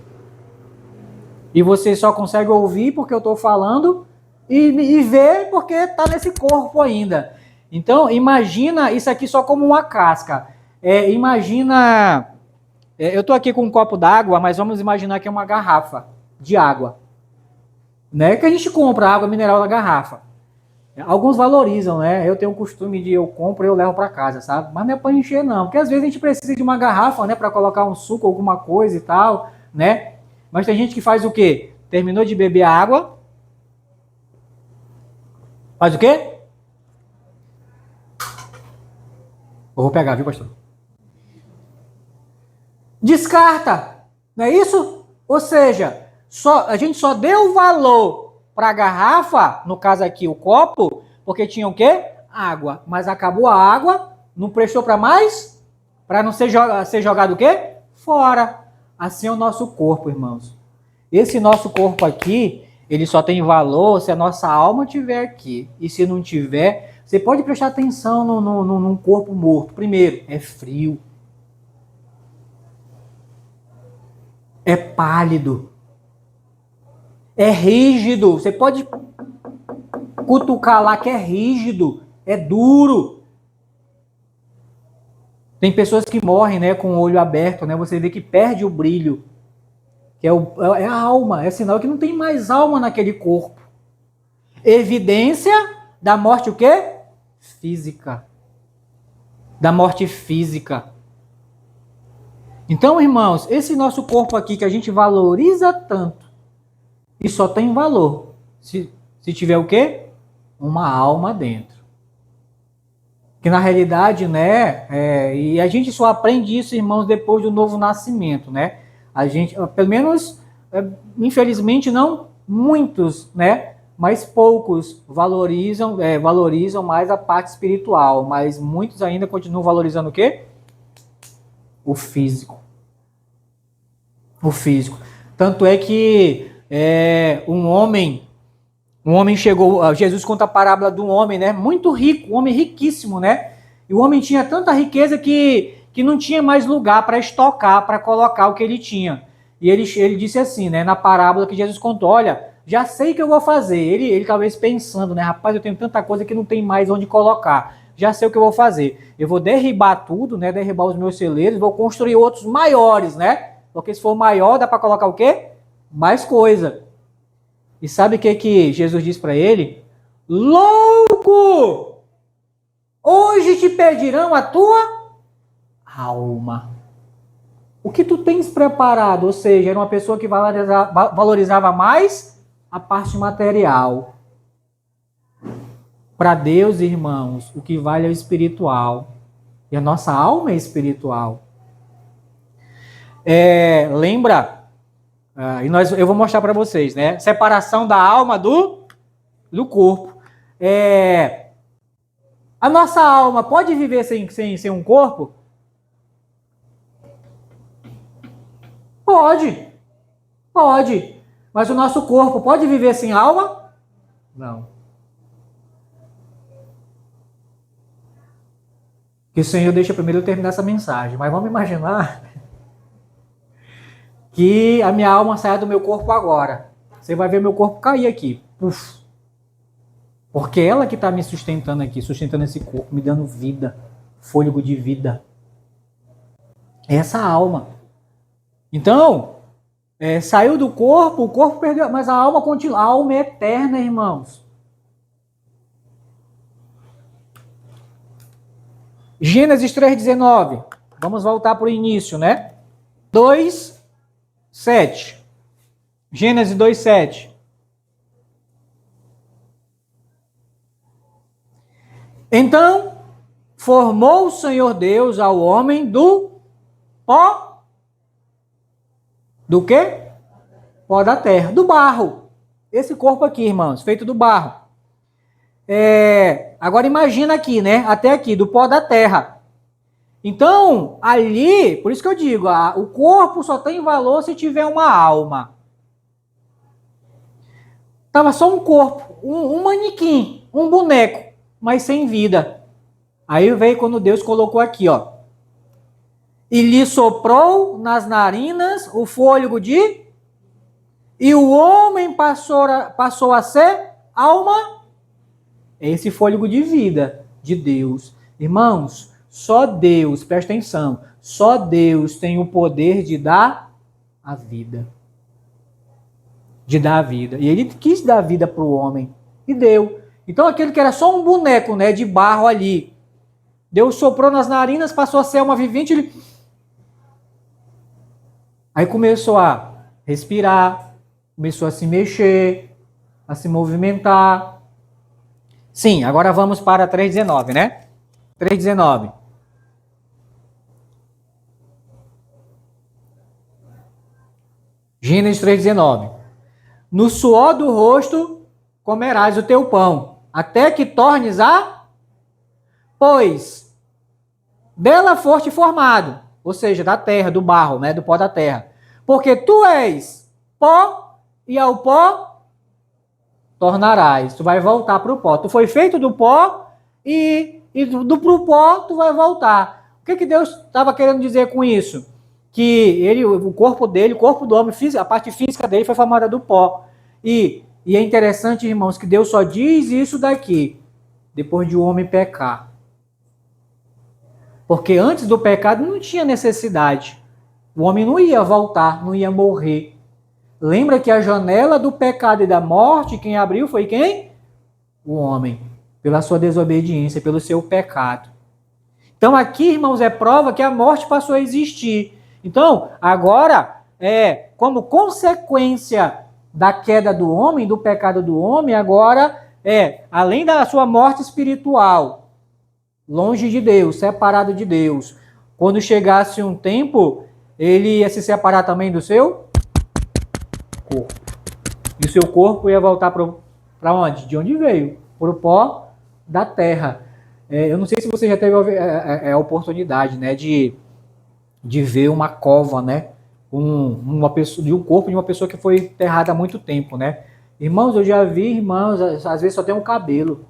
E você só consegue ouvir porque eu estou falando e ver porque está nesse corpo ainda. Então, imagina isso aqui só como uma casca. Imagina, eu estou aqui com um copo d'água, mas vamos imaginar que é uma garrafa de água, né? Que a gente compra água mineral da garrafa. Alguns valorizam, né? Eu tenho o costume de eu compro e eu levo para casa, sabe? Mas não é para encher não, porque às vezes a gente precisa de uma garrafa, né, para colocar um suco, alguma coisa e tal, né? Mas tem gente que faz o quê? Terminou de beber a água, faz o quê? Eu vou pegar, viu, pastor? Descarta, não é isso? Ou seja, a gente só deu valor para a garrafa, no caso aqui o copo, porque tinha o quê? Água. Mas acabou a água, não prestou para mais? Para não ser jogado o quê? Fora. Assim é o nosso corpo, irmãos. Esse nosso corpo aqui, ele só tem valor se a nossa alma estiver aqui. E se não tiver, você pode prestar atenção num corpo morto. Primeiro, é frio. É pálido. É rígido. Você pode cutucar lá que é rígido. É duro. Tem pessoas que morrem, né, com o olho aberto, né? Você vê que perde o brilho. Que é a alma. É sinal que não tem mais alma naquele corpo. Evidência da morte o quê? Física. Da morte física. Então, irmãos, esse nosso corpo aqui que a gente valoriza tanto e só tem valor se tiver o quê? Uma alma dentro. Que na realidade, né, e a gente só aprende isso, irmãos, depois do novo nascimento, né? A gente, pelo menos, infelizmente não muitos, né, mas poucos valorizam mais a parte espiritual, mas muitos ainda continuam valorizando o quê? O físico. O físico. Tanto é que um homem chegou, Jesus conta a parábola de um homem, né, muito rico, um homem riquíssimo, né, e o homem tinha tanta riqueza que não tinha mais lugar para estocar, para colocar o que ele tinha. E ele disse assim, né, na parábola que Jesus contou, olha, já sei o que eu vou fazer. Ele talvez pensando, né, rapaz, eu tenho tanta coisa que não tem mais onde colocar. Já sei o que eu vou fazer. Eu vou derribar tudo, né, derribar os meus celeiros, vou construir outros maiores, né, porque se for maior dá para colocar o quê? Mais coisa. E sabe o que Jesus disse para ele? Louco! Hoje te pedirão a tua alma. O que tu tens preparado? Ou seja, era uma pessoa que valorizava mais a parte material. Para Deus, irmãos, o que vale é o espiritual. E a nossa alma é espiritual. Lembra? Eu vou mostrar para vocês, né? Separação da alma do corpo. A nossa alma pode viver sem um corpo? Pode. Mas o nosso corpo pode viver sem alma? Não. Que o Senhor deixa primeiro eu terminar essa mensagem. Mas vamos imaginar que a minha alma saia do meu corpo agora. Você vai ver meu corpo cair aqui. Puf. Porque ela que está me sustentando aqui, sustentando esse corpo, me dando vida, fôlego de vida. Essa alma. Então, saiu do corpo, o corpo perdeu, mas a alma continua. A alma é eterna, irmãos. Gênesis 3,19. Vamos voltar para o início, né? 2:7. Gênesis 2:7. Então, formou o Senhor Deus ao homem do pó. Do quê? Pó da terra, do barro. Esse corpo aqui, irmãos, feito do barro. Agora imagina aqui, né? Até aqui, do pó da terra. Então, ali, por isso que eu digo, o corpo só tem valor se tiver uma alma. Tava só um corpo, um manequim, um boneco, mas sem vida. Aí veio quando Deus colocou aqui, ó. E lhe soprou nas narinas o fôlego de... E o homem passou a ser alma. Esse fôlego de vida de Deus. Irmãos, Só Deus, presta atenção, só Deus tem o poder de dar a vida. De dar a vida. E ele quis dar a vida para o homem. E deu. Então aquele que era só um boneco, né, de barro ali, Deus soprou nas narinas, passou a ser uma vivente, ele... Aí começou a respirar, começou a se mexer, a se movimentar. Sim, agora vamos para 3,19, né? 3,19. Gênesis 3,19. No suor do rosto comerás o teu pão, até que tornes a... Pois dela foste formado, ou seja, da terra, do barro, né, do pó da terra. Porque tu és pó e ao pó tornarás. Tu vai voltar para o pó. Tu foi feito do pó e pro pó tu vai voltar. O que Deus estava querendo dizer com isso? Que ele, o corpo dele, o corpo do homem, a parte física dele foi formada do pó. E é interessante, irmãos, que Deus só diz isso daqui depois de o homem pecar. Porque antes do pecado não tinha necessidade. O homem não ia voltar, não ia morrer. Lembra que a janela do pecado e da morte, quem abriu foi quem? O homem. Pela sua desobediência, pelo seu pecado. Então aqui, irmãos, é prova que a morte passou a existir. Então, agora, como consequência da queda do homem, do pecado do homem, agora, além da sua morte espiritual, longe de Deus, separado de Deus, quando chegasse um tempo, ele ia se separar também do seu corpo. E o seu corpo ia voltar para onde? De onde veio? Para o pó da terra. Eu não sei se você já teve a oportunidade, né, de ver uma cova, né, uma pessoa, de um corpo de uma pessoa que foi enterrada há muito tempo, né? Irmãos, eu já vi, irmãos, às vezes só tem um cabelo.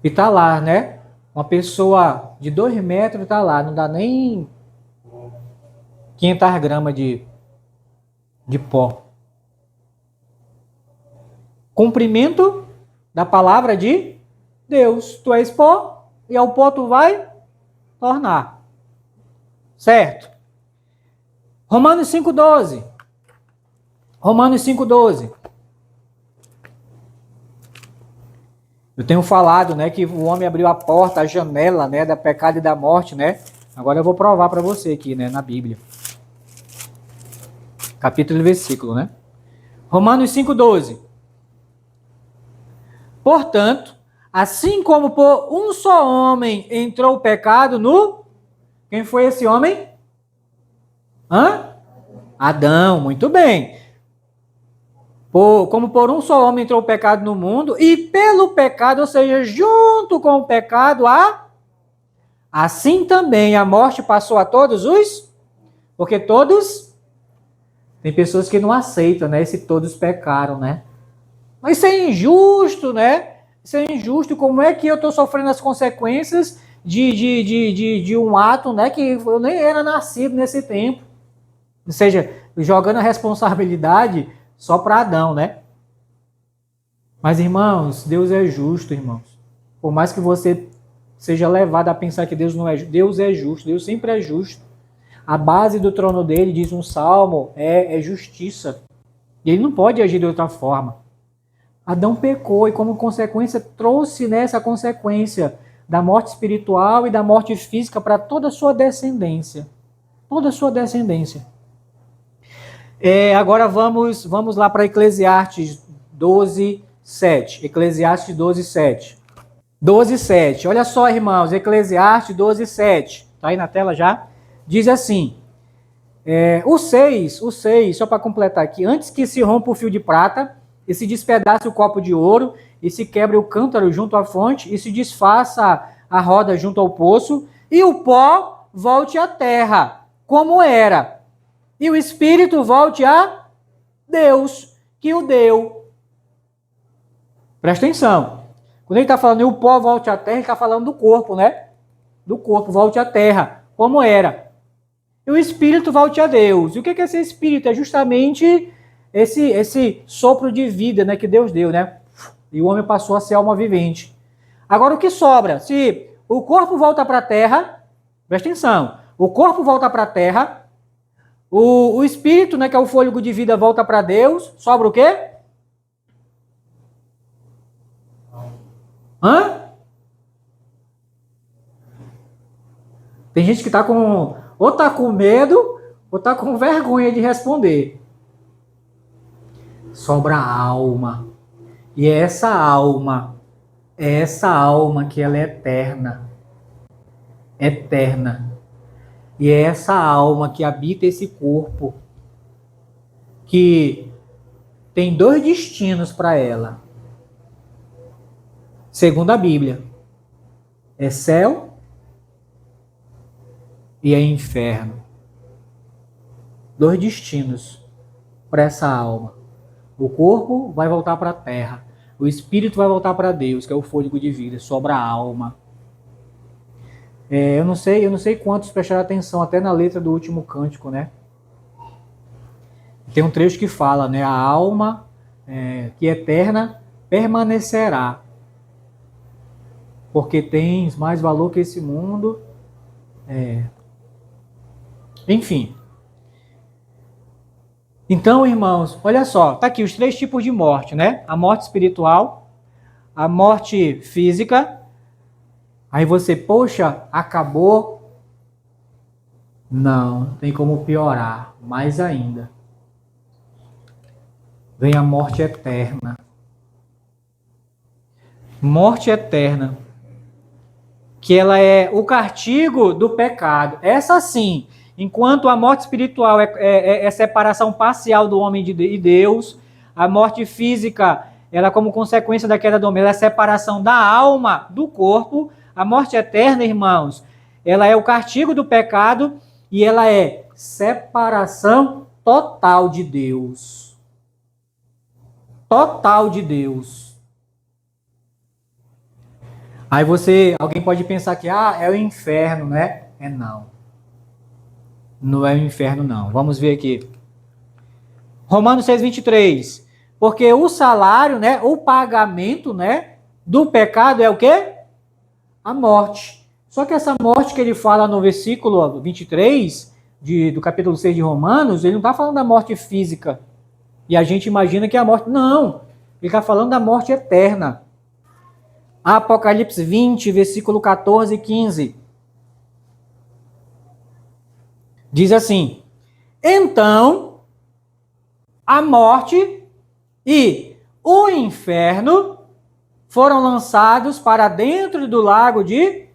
E tá lá, né? Uma pessoa de 2 metros tá lá, não dá nem 500 gramas de pó. Cumprimento da palavra de Deus. Tu és pó e ao pó tu vai tornar. Certo? Romanos 5,12. Romanos 5,12. Eu tenho falado, né, que o homem abriu a porta, a janela, né, da pecado e da morte, né? Agora eu vou provar para você aqui, né, na Bíblia. Capítulo e versículo, né? Romanos 5,12. Portanto, assim como por um só homem entrou o pecado no... Quem foi esse homem? Adão, muito bem. Como por um só homem entrou o pecado no mundo, e pelo pecado, ou seja, junto com o pecado, assim também a morte passou a todos os... Porque todos... Tem pessoas que não aceitam, né? Se todos pecaram, né? Mas isso é injusto, né? Isso é injusto. Como é que eu estou sofrendo as consequências de um ato, né? Que eu nem era nascido nesse tempo. Ou seja, jogando a responsabilidade só para Adão, né? Mas, irmãos, Deus é justo, irmãos. Por mais que você seja levado a pensar que Deus não é justo, Deus é justo, Deus sempre é justo. A base do trono dele, diz um salmo, é justiça. E ele não pode agir de outra forma. Adão pecou e, como consequência, trouxe nessa consequência da morte espiritual e da morte física para toda a sua descendência. Toda a sua descendência. Agora vamos lá para Eclesiastes 12:7. Eclesiastes 12:7. 12:7. Olha só, irmãos, Eclesiastes 12:7. Está aí na tela já? Diz assim, o 6, só para completar aqui, antes que se rompa o fio de prata, e se despedace o copo de ouro, e se quebre o cântaro junto à fonte, e se desfaça a roda junto ao poço, e o pó volte à terra, como era, e o espírito volte a Deus, que o deu. Presta atenção. Quando ele está falando, e o pó volte à terra, ele está falando do corpo, né? Do corpo, volte à terra, como era. E o espírito volte a Deus. E o que é esse espírito? É justamente esse sopro de vida, né, que Deus deu, né? E o homem passou a ser alma vivente. Agora, o que sobra? Se o corpo volta para a terra, presta atenção, o corpo volta para a terra, o espírito, né, que é o fôlego de vida, volta para Deus, sobra o quê? Hã? Tem gente que tá com, ou tá com medo, ou tá com vergonha de responder. Sobra a alma. E é essa alma que ela é eterna. Eterna. E é essa alma que habita esse corpo, que tem dois destinos para ela. Segundo a Bíblia, é céu e é inferno. Dois destinos para essa alma. O corpo vai voltar para a terra. O espírito vai voltar para Deus, que é o fôlego de vida. Sobra a alma. Eu não sei quantos prestaram atenção até na letra do último cântico, né? Tem um trecho que fala, né? A alma que é eterna permanecerá, porque tens mais valor que esse mundo. Enfim. Então, irmãos, olha só, tá aqui os três tipos de morte, né? A morte espiritual, a morte física. Aí você, poxa, acabou. Não, tem como piorar, mais ainda. Vem a morte eterna. Morte eterna. Que ela é o castigo do pecado. Essa sim. Enquanto a morte espiritual é separação parcial do homem e Deus, a morte física, ela como consequência da queda do homem, ela é separação da alma do corpo. A morte eterna, irmãos, ela é o castigo do pecado e ela é separação total de Deus. Total de Deus. Aí alguém pode pensar que é o inferno, né? Não. Não é o inferno, não. Vamos ver aqui. Romanos 6:23. Porque o salário, né, o pagamento, né, do pecado é o quê? A morte. Só que essa morte que ele fala no versículo 23 do capítulo 6 de Romanos, ele não está falando da morte física. E a gente imagina que é a morte. Não. Ele está falando da morte eterna. Apocalipse 20, versículo 14 e 15. Diz assim: então a morte e o inferno foram lançados para dentro do lago de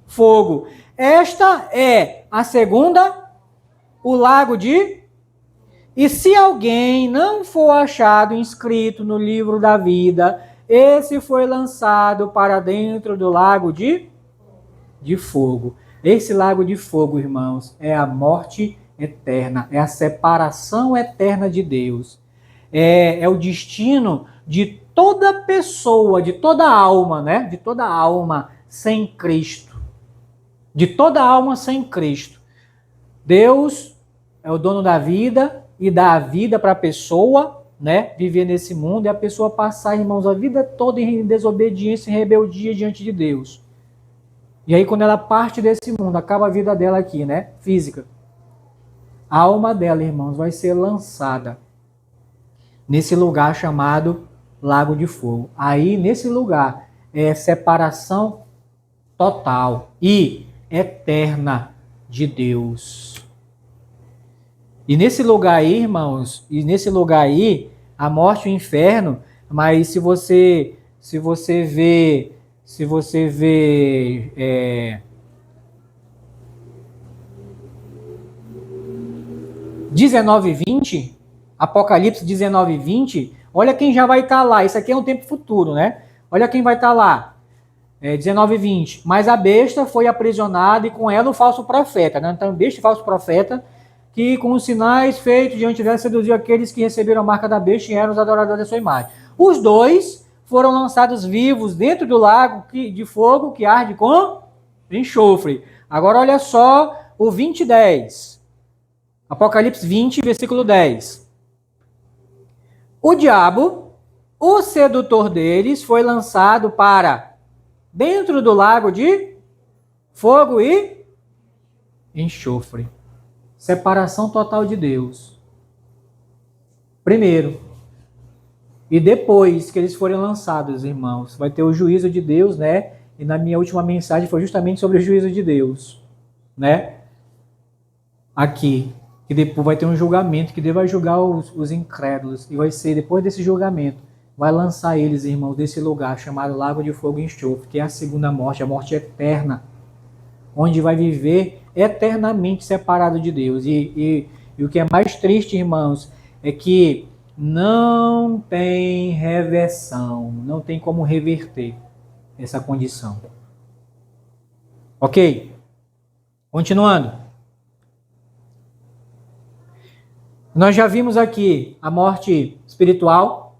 fogo. Esta é a segunda, o lago de... E se alguém não for achado inscrito no livro da vida, esse foi lançado para dentro do lago de fogo. Esse lago de fogo, irmãos, é a morte eterna, é a separação eterna de Deus. É o destino de toda pessoa, de toda alma, né? De toda alma sem Cristo. De toda alma sem Cristo. Deus é o dono da vida e dá a vida para a pessoa, né? Viver nesse mundo e a pessoa passar, irmãos, a vida toda em desobediência e rebeldia diante de Deus. E aí, quando ela parte desse mundo, acaba a vida dela aqui, né? Física. A alma dela, irmãos, vai ser lançada nesse lugar chamado Lago de Fogo. Aí, nesse lugar, é separação total e eterna de Deus. E nesse lugar aí, irmãos, a morte e o inferno, mas se você vê 19 e 20, Apocalipse 19 e 20, olha quem já vai estar lá. Isso aqui é um tempo futuro, né? Olha quem vai estar lá. 19 e 20. Mas a besta foi aprisionada e com ela o falso profeta, né? Então, besta e falso profeta, que com os sinais feitos diante dela seduziu aqueles que receberam a marca da besta e eram os adoradores da sua imagem. Os dois foram lançados vivos dentro do lago de fogo que arde com enxofre. Agora olha só o 20 e 10. Apocalipse 20, versículo 10. O diabo, o sedutor deles, foi lançado para dentro do lago de fogo e enxofre. Separação total de Deus. Primeiro. E depois que eles forem lançados, irmãos, vai ter o juízo de Deus, né? E na minha última mensagem foi justamente sobre o juízo de Deus, né? Aqui. Que depois vai ter um julgamento, que Deus vai julgar os incrédulos. E vai ser, depois desse julgamento, vai lançar eles, irmãos, desse lugar chamado Lago de Fogo e Enxofre, que é a segunda morte, a morte eterna. Onde vai viver eternamente separado de Deus. E o que é mais triste, irmãos, é que não tem reversão, não tem como reverter essa condição. Ok? Continuando. Nós já vimos aqui a morte espiritual,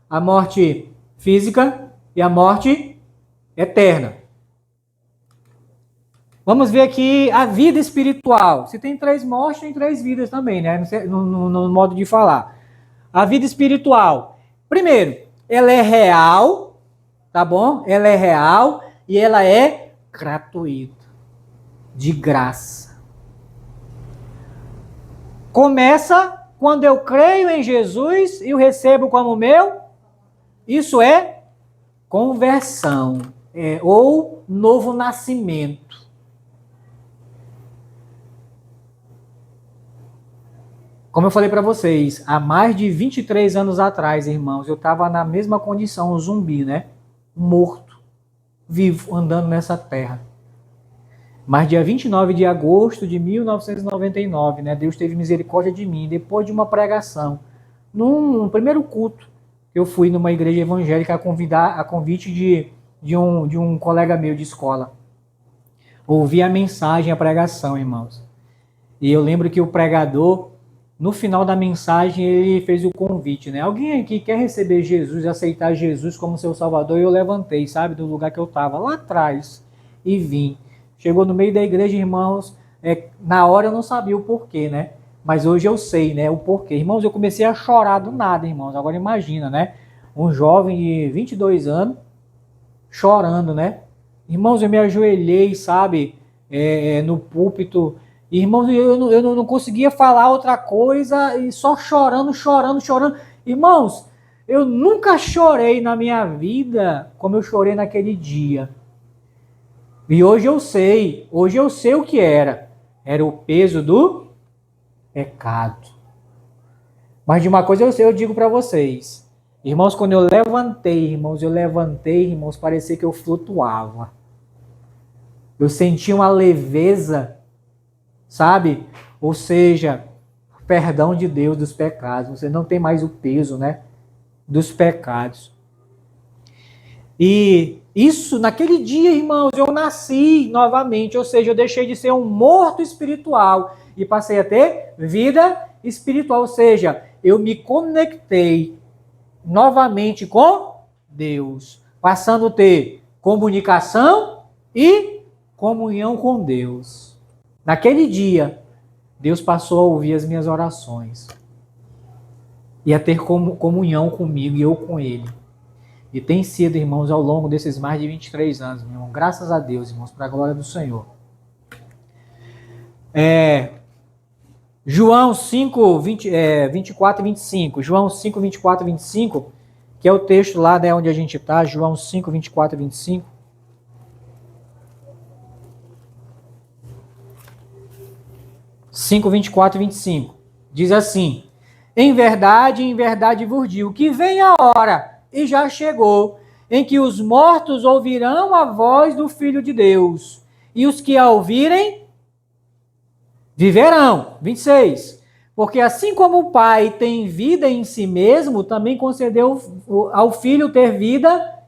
a morte física e a morte eterna. Vamos ver aqui a vida espiritual. Se tem 3 mortes, tem 3 vidas também, né? No modo de falar. A vida espiritual. Primeiro, ela é real, tá bom? Ela é real e ela é gratuita, de graça. Começa quando eu creio em Jesus e o recebo como meu. Isso é conversão, ou novo nascimento. Como eu falei para vocês, há mais de 23 anos atrás, irmãos, eu estava na mesma condição, um zumbi, né? Morto, vivo, andando nessa terra. Mas dia 29 de agosto de 1999, né, Deus teve misericórdia de mim, depois de uma pregação, num primeiro culto, eu fui numa igreja evangélica a convite de um colega meu de escola. Ouvi a mensagem, a pregação, irmãos. E eu lembro que o pregador, no final da mensagem, ele fez o convite, né? Alguém aqui quer receber Jesus, aceitar Jesus como seu Salvador? E eu levantei, sabe, do lugar que eu estava, lá atrás, e vim. Chegou no meio da igreja, irmãos, na hora eu não sabia o porquê, né? Mas hoje eu sei, né, o porquê. Irmãos, eu comecei a chorar do nada, irmãos. Agora imagina, né? Um jovem de 22 anos, chorando, né? Irmãos, eu me ajoelhei, sabe, no púlpito. Irmãos, eu não conseguia falar outra coisa e só chorando, chorando, chorando. Irmãos, eu nunca chorei na minha vida como eu chorei naquele dia. E hoje eu sei o que era. Era o peso do pecado. Mas de uma coisa eu digo para vocês. Irmãos, quando eu levantei, irmãos, parecia que eu flutuava. Eu sentia uma leveza, sabe? Ou seja, perdão de Deus dos pecados. Você não tem mais o peso, né? Dos pecados. E isso, naquele dia, irmãos, eu nasci novamente, ou seja, eu deixei de ser um morto espiritual e passei a ter vida espiritual, ou seja, eu me conectei novamente com Deus, passando a ter comunicação e comunhão com Deus. Naquele dia, Deus passou a ouvir as minhas orações e a ter comunhão comigo e eu com Ele. E tem sido, irmãos, ao longo desses mais de 23 anos, meu irmão, graças a Deus, irmãos, para a glória do Senhor. João 5, 24 e 25. João 5, 24 e 25, que é o texto lá, né, onde a gente está, João 5, 24 e 25. Cinco, 24 e 25. Diz assim: em verdade vos digo que vem a hora, e já chegou, em que os mortos ouvirão a voz do Filho de Deus, e os que a ouvirem viverão. 26. Porque assim como o Pai tem vida em si mesmo, também concedeu ao Filho ter vida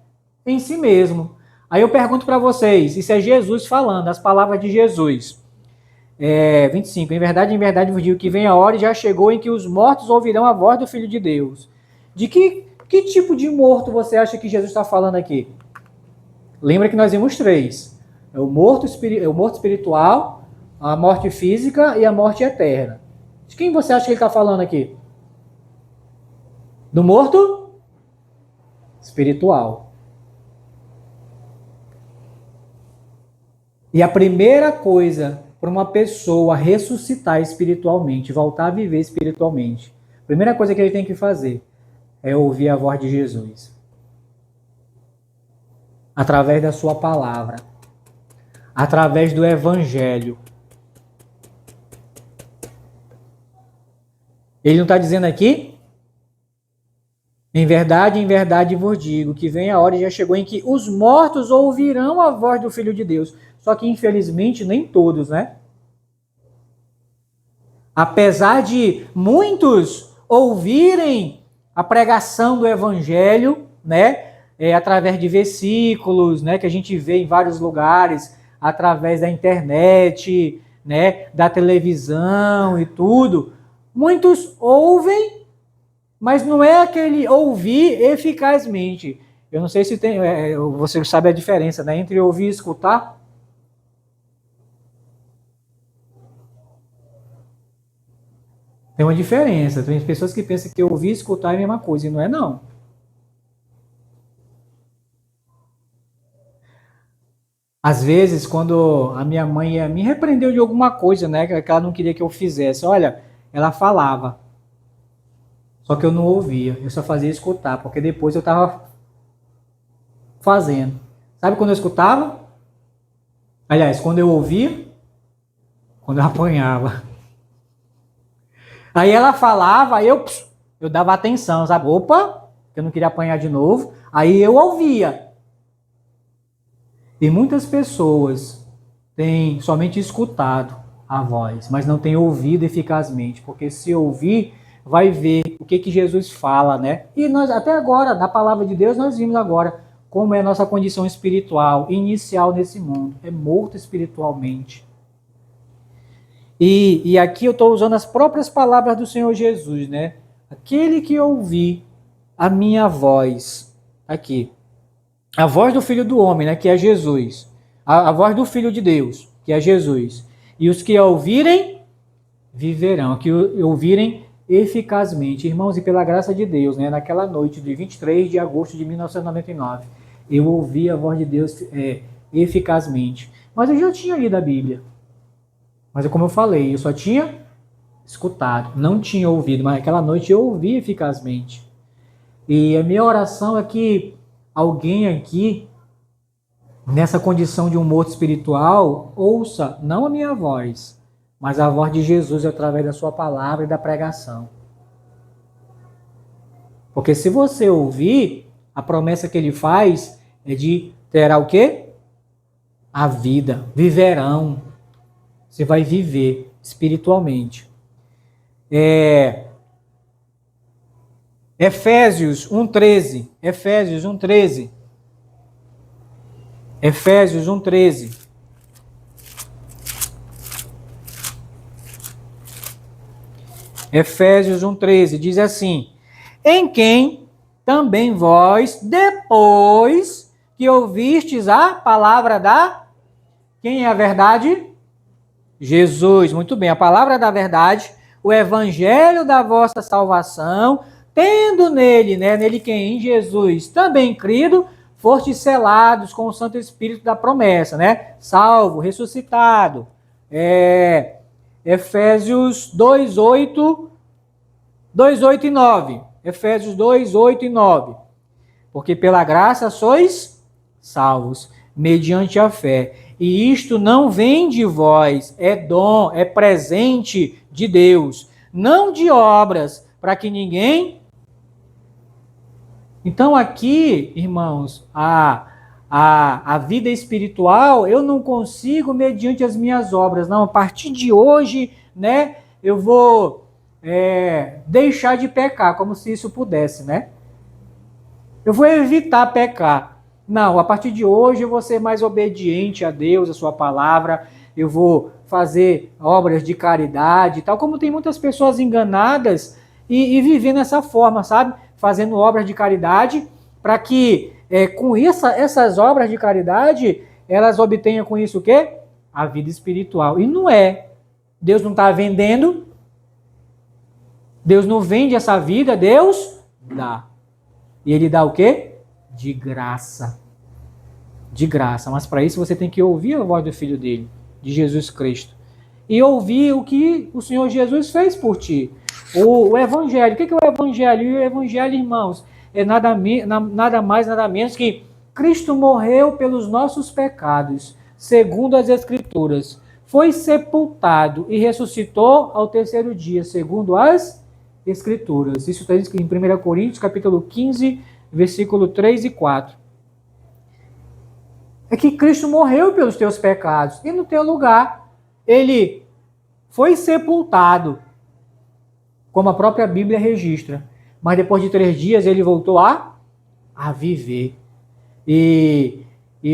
em si mesmo. Aí eu pergunto para vocês, isso é Jesus falando, as palavras de Jesus. 25. Em verdade vos digo que vem a hora e já chegou em que os mortos ouvirão a voz do Filho de Deus. De que tipo de morto você acha que Jesus está falando aqui? Lembra que nós vimos 3. É o morto espiritual, a morte física e a morte eterna. De quem você acha que ele está falando aqui? Do morto espiritual. E a primeira coisa para uma pessoa ressuscitar espiritualmente, voltar a viver espiritualmente, a primeira coisa que ele tem que fazer é ouvir a voz de Jesus. Através da sua palavra. Através do evangelho. Ele não está dizendo aqui? Em verdade vos digo que vem a hora e já chegou em que os mortos ouvirão a voz do Filho de Deus. Só que, infelizmente, nem todos, né? Apesar de muitos ouvirem a pregação do Evangelho, né? Através de versículos, né? Que a gente vê em vários lugares, através da internet, né? Da televisão e tudo. Muitos ouvem, mas não é aquele ouvir eficazmente. Eu não sei se tem, você sabe a diferença, né? Entre ouvir e escutar. Tem uma diferença. Tem pessoas que pensam que ouvir e escutar é a mesma coisa, e não é não. Às vezes, quando a minha mãe me repreendeu de alguma coisa, né, que ela não queria que eu fizesse, olha, ela falava, só que eu não ouvia, eu só fazia escutar, porque depois eu estava fazendo. Sabe quando eu escutava? Aliás, quando eu ouvia, quando eu apanhava. Aí ela falava, aí eu dava atenção, sabe? Opa, que eu não queria apanhar de novo. Aí eu ouvia. E muitas pessoas têm somente escutado a voz, mas não têm ouvido eficazmente, porque se ouvir, vai ver o que Jesus fala, né? E nós, até agora, na palavra de Deus, nós vimos agora como é a nossa condição espiritual, inicial nesse mundo. É morto espiritualmente. E aqui eu estou usando as próprias palavras do Senhor Jesus, né? Aquele que ouvir a minha voz, aqui, a voz do Filho do Homem, né, que é Jesus, a voz do Filho de Deus, que é Jesus, e os que a ouvirem, viverão, que ouvirem eficazmente. Irmãos, e pela graça de Deus, né, naquela noite de 23 de agosto de 1999, eu ouvi a voz de Deus eficazmente. Mas eu já tinha lido a Bíblia. Mas como eu falei, eu só tinha escutado, não tinha ouvido, mas naquela noite eu ouvi eficazmente. E a minha oração é que alguém aqui, nessa condição de um morto espiritual, ouça não a minha voz, mas a voz de Jesus através da sua palavra e da pregação. Porque se você ouvir, a promessa que ele faz é de terá o quê? A vida, viverão. Você vai viver espiritualmente. Efésios 1:13. Efésios 1:13. Efésios 1:13. Efésios 1:13 diz assim: em quem também vós, depois que ouvistes a palavra da... Quem é a verdade? Jesus, muito bem, a palavra da verdade, o evangelho da vossa salvação, tendo nele, né, nele quem? Em Jesus, também crido, fostes selados com o Santo Espírito da promessa, né? Salvo, ressuscitado. Efésios 2:8 e 9. Efésios 2:8 e 9. Porque pela graça sois salvos, mediante a fé. E isto não vem de vós, é dom, é presente de Deus, não de obras, para que ninguém... Então aqui, irmãos, a vida espiritual eu não consigo mediante as minhas obras, não. A partir de hoje, né, eu vou deixar de pecar, como se isso pudesse, né? Eu vou evitar pecar. Não, a partir de hoje eu vou ser mais obediente a Deus, a sua palavra, eu vou fazer obras de caridade e tal, como tem muitas pessoas enganadas e vivendo dessa forma, sabe? Fazendo obras de caridade, para que com essas obras de caridade, elas obtenham com isso o quê? A vida espiritual. E não é. Deus não está vendendo, Deus não vende essa vida, Deus dá. E ele dá o quê? De graça. de graça. Mas para isso você tem que ouvir a voz do Filho dele, de Jesus Cristo. E ouvir o que o Senhor Jesus fez por ti. O Evangelho. O que é o Evangelho? E o Evangelho, irmãos, é nada mais, nada menos que Cristo morreu pelos nossos pecados, segundo as Escrituras. Foi sepultado e ressuscitou ao terceiro dia, segundo as Escrituras. Isso está escrito em 1 Coríntios, capítulo 15, versículo 3 e 4. É que Cristo morreu pelos teus pecados e no teu lugar ele foi sepultado, como a própria Bíblia registra. Mas depois de 3 dias ele voltou a viver. E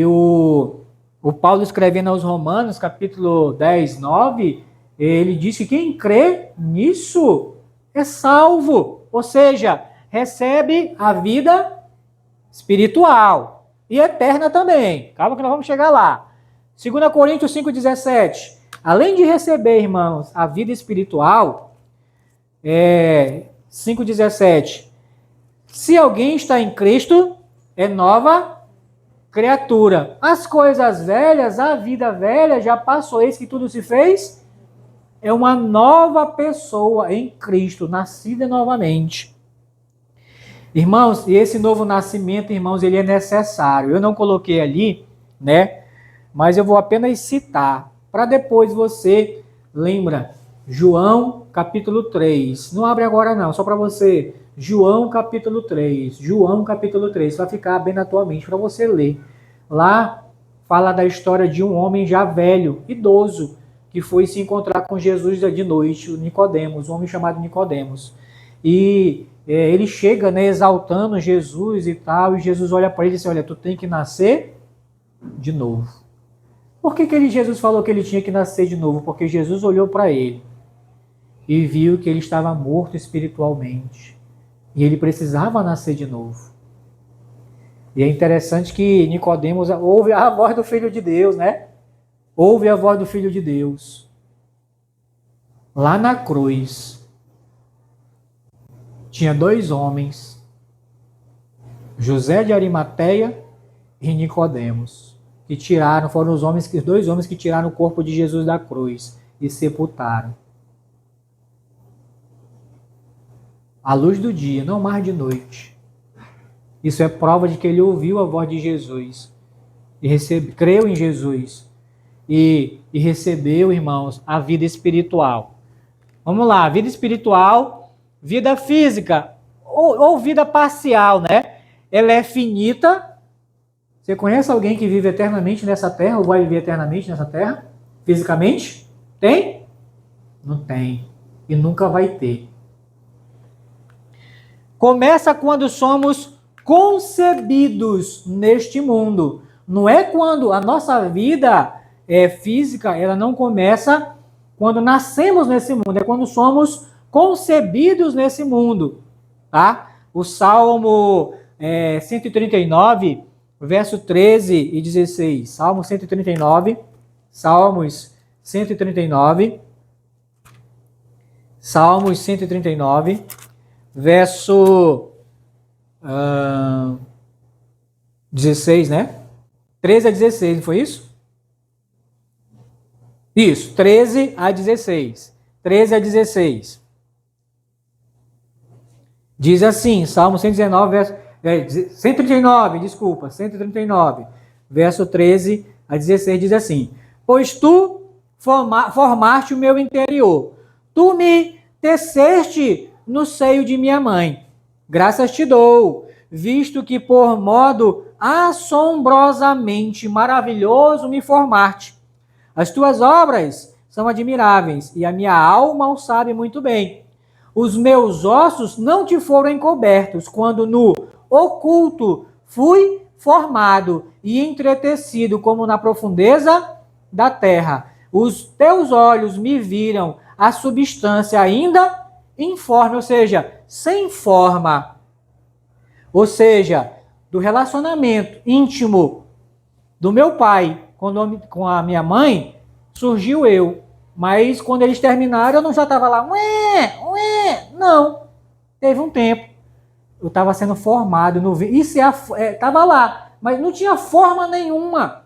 o Paulo escrevendo aos Romanos, capítulo 10, 9, ele diz que quem crê nisso é salvo. Ou seja, recebe a vida espiritual e eterna também. Calma que nós vamos chegar lá. 2 Coríntios 5,17. Além de receber, irmãos, a vida espiritual, 5,17. Se alguém está em Cristo, é nova criatura. As coisas velhas, a vida velha já passou, eis que tudo se fez. É uma nova pessoa em Cristo, nascida novamente. Irmãos, e esse novo nascimento, irmãos, ele é necessário. Eu não coloquei ali, né? Mas eu vou apenas citar, para depois você lembra. João, capítulo 3. Não abre agora não, só para você. João, capítulo 3. João, capítulo 3. Vai ficar bem na tua mente para você ler. Lá fala da história de um homem já velho, idoso, que foi se encontrar com Jesus de noite, o Nicodemos, um homem chamado Nicodemos. E ele chega, né, exaltando Jesus e tal, e Jesus olha para ele e diz, olha, tu tem que nascer de novo. Por que Jesus falou que ele tinha que nascer de novo? Porque Jesus olhou para ele e viu que ele estava morto espiritualmente. E ele precisava nascer de novo. E é interessante que Nicodemos ouve a voz do Filho de Deus, né? Ouve a voz do Filho de Deus. Lá na cruz, tinha 2 homens, José de Arimateia e Nicodemos, que foram os 2 homens que tiraram o corpo de Jesus da cruz e sepultaram. À luz do dia, não mais de noite. Isso é prova de que ele ouviu a voz de Jesus e creu em Jesus e recebeu, irmãos, a vida espiritual. Vamos lá, vida espiritual, vida física ou vida parcial, né? Ela é finita. Você conhece alguém que vive eternamente nessa terra ou vai viver eternamente nessa terra? Fisicamente? Tem? Não tem. E nunca vai ter. Começa quando somos concebidos neste mundo. Não é quando a nossa vida física, ela não começa quando nascemos nesse mundo, é quando somos concebidos nesse mundo, tá? O Salmo 139, verso 13 e 16. Salmo 139, Salmos 139, Salmos 139, verso 16, né? 13 a 16, não foi isso? Isso, 13 a 16. 13 a 16. Diz assim, Salmo 119, verso 139, desculpa, 139, verso 13 a 16 diz assim: pois tu formaste o meu interior, tu me teceste no seio de minha mãe. Graças te dou, visto que por modo assombrosamente maravilhoso me formaste. As tuas obras são admiráveis e a minha alma o sabe muito bem. Os meus ossos não te foram encobertos quando no oculto fui formado e entretecido como na profundeza da terra. Os teus olhos me viram a substância ainda informe, ou seja, sem forma. Ou seja, do relacionamento íntimo do meu pai com a minha mãe, surgiu eu. Mas quando eles terminaram, eu não já estava lá, não. Teve um tempo. Eu estava sendo formado, estava lá, mas não tinha forma nenhuma.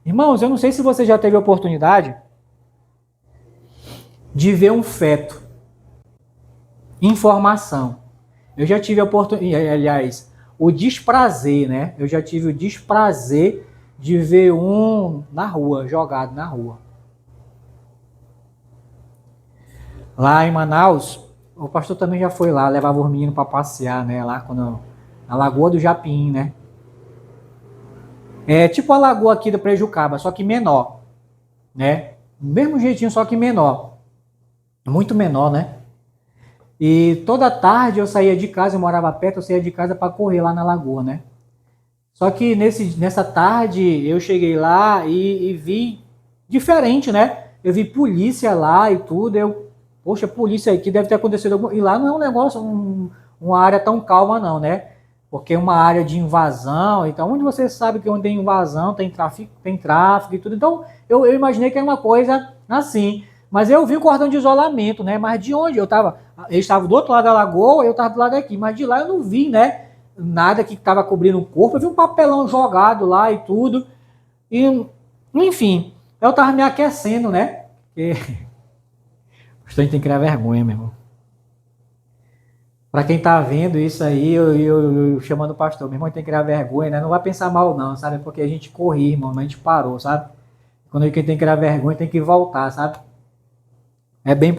Irmãos, eu não sei se você já teve a oportunidade de ver um feto em formação. Eu já tive a oportunidade, aliás, o desprazer, né? Eu já tive o desprazer de ver um na rua, jogado na rua. Lá em Manaus, o pastor também já foi lá, levava os meninos para passear, né? Lá na Lagoa do Japim, né? É tipo a lagoa aqui do Prejucaba, só que menor, né? Mesmo jeitinho, só que menor. Muito menor, né? E toda tarde eu saía de casa, eu morava perto, eu saía de casa para correr lá na lagoa, né? Só que nessa tarde eu cheguei lá e vi diferente, né? Eu vi polícia lá e tudo, poxa, polícia aqui deve ter acontecido alguma... E lá não é um negócio, uma área tão calma não, né? Porque é uma área de invasão, então onde você sabe que onde tem invasão tem tráfico e tudo. Então eu imaginei que era uma coisa assim. Mas eu vi o cordão de isolamento, né? Mas de onde? Eles estavam do outro lado da lagoa, eu estava do lado daqui. Mas de lá eu não vi, né? Nada que estava cobrindo o corpo. Eu vi um papelão jogado lá e tudo. E, enfim, eu estava me aquecendo, né? Porque... A gente tem que criar vergonha, meu irmão. Para quem tá vendo isso aí, eu chamando o pastor, meu irmão, tem que criar vergonha, né? Não vai pensar mal não, sabe? Porque a gente corria, irmão, a gente parou, sabe? Quando a gente tem que criar vergonha, tem que voltar, sabe?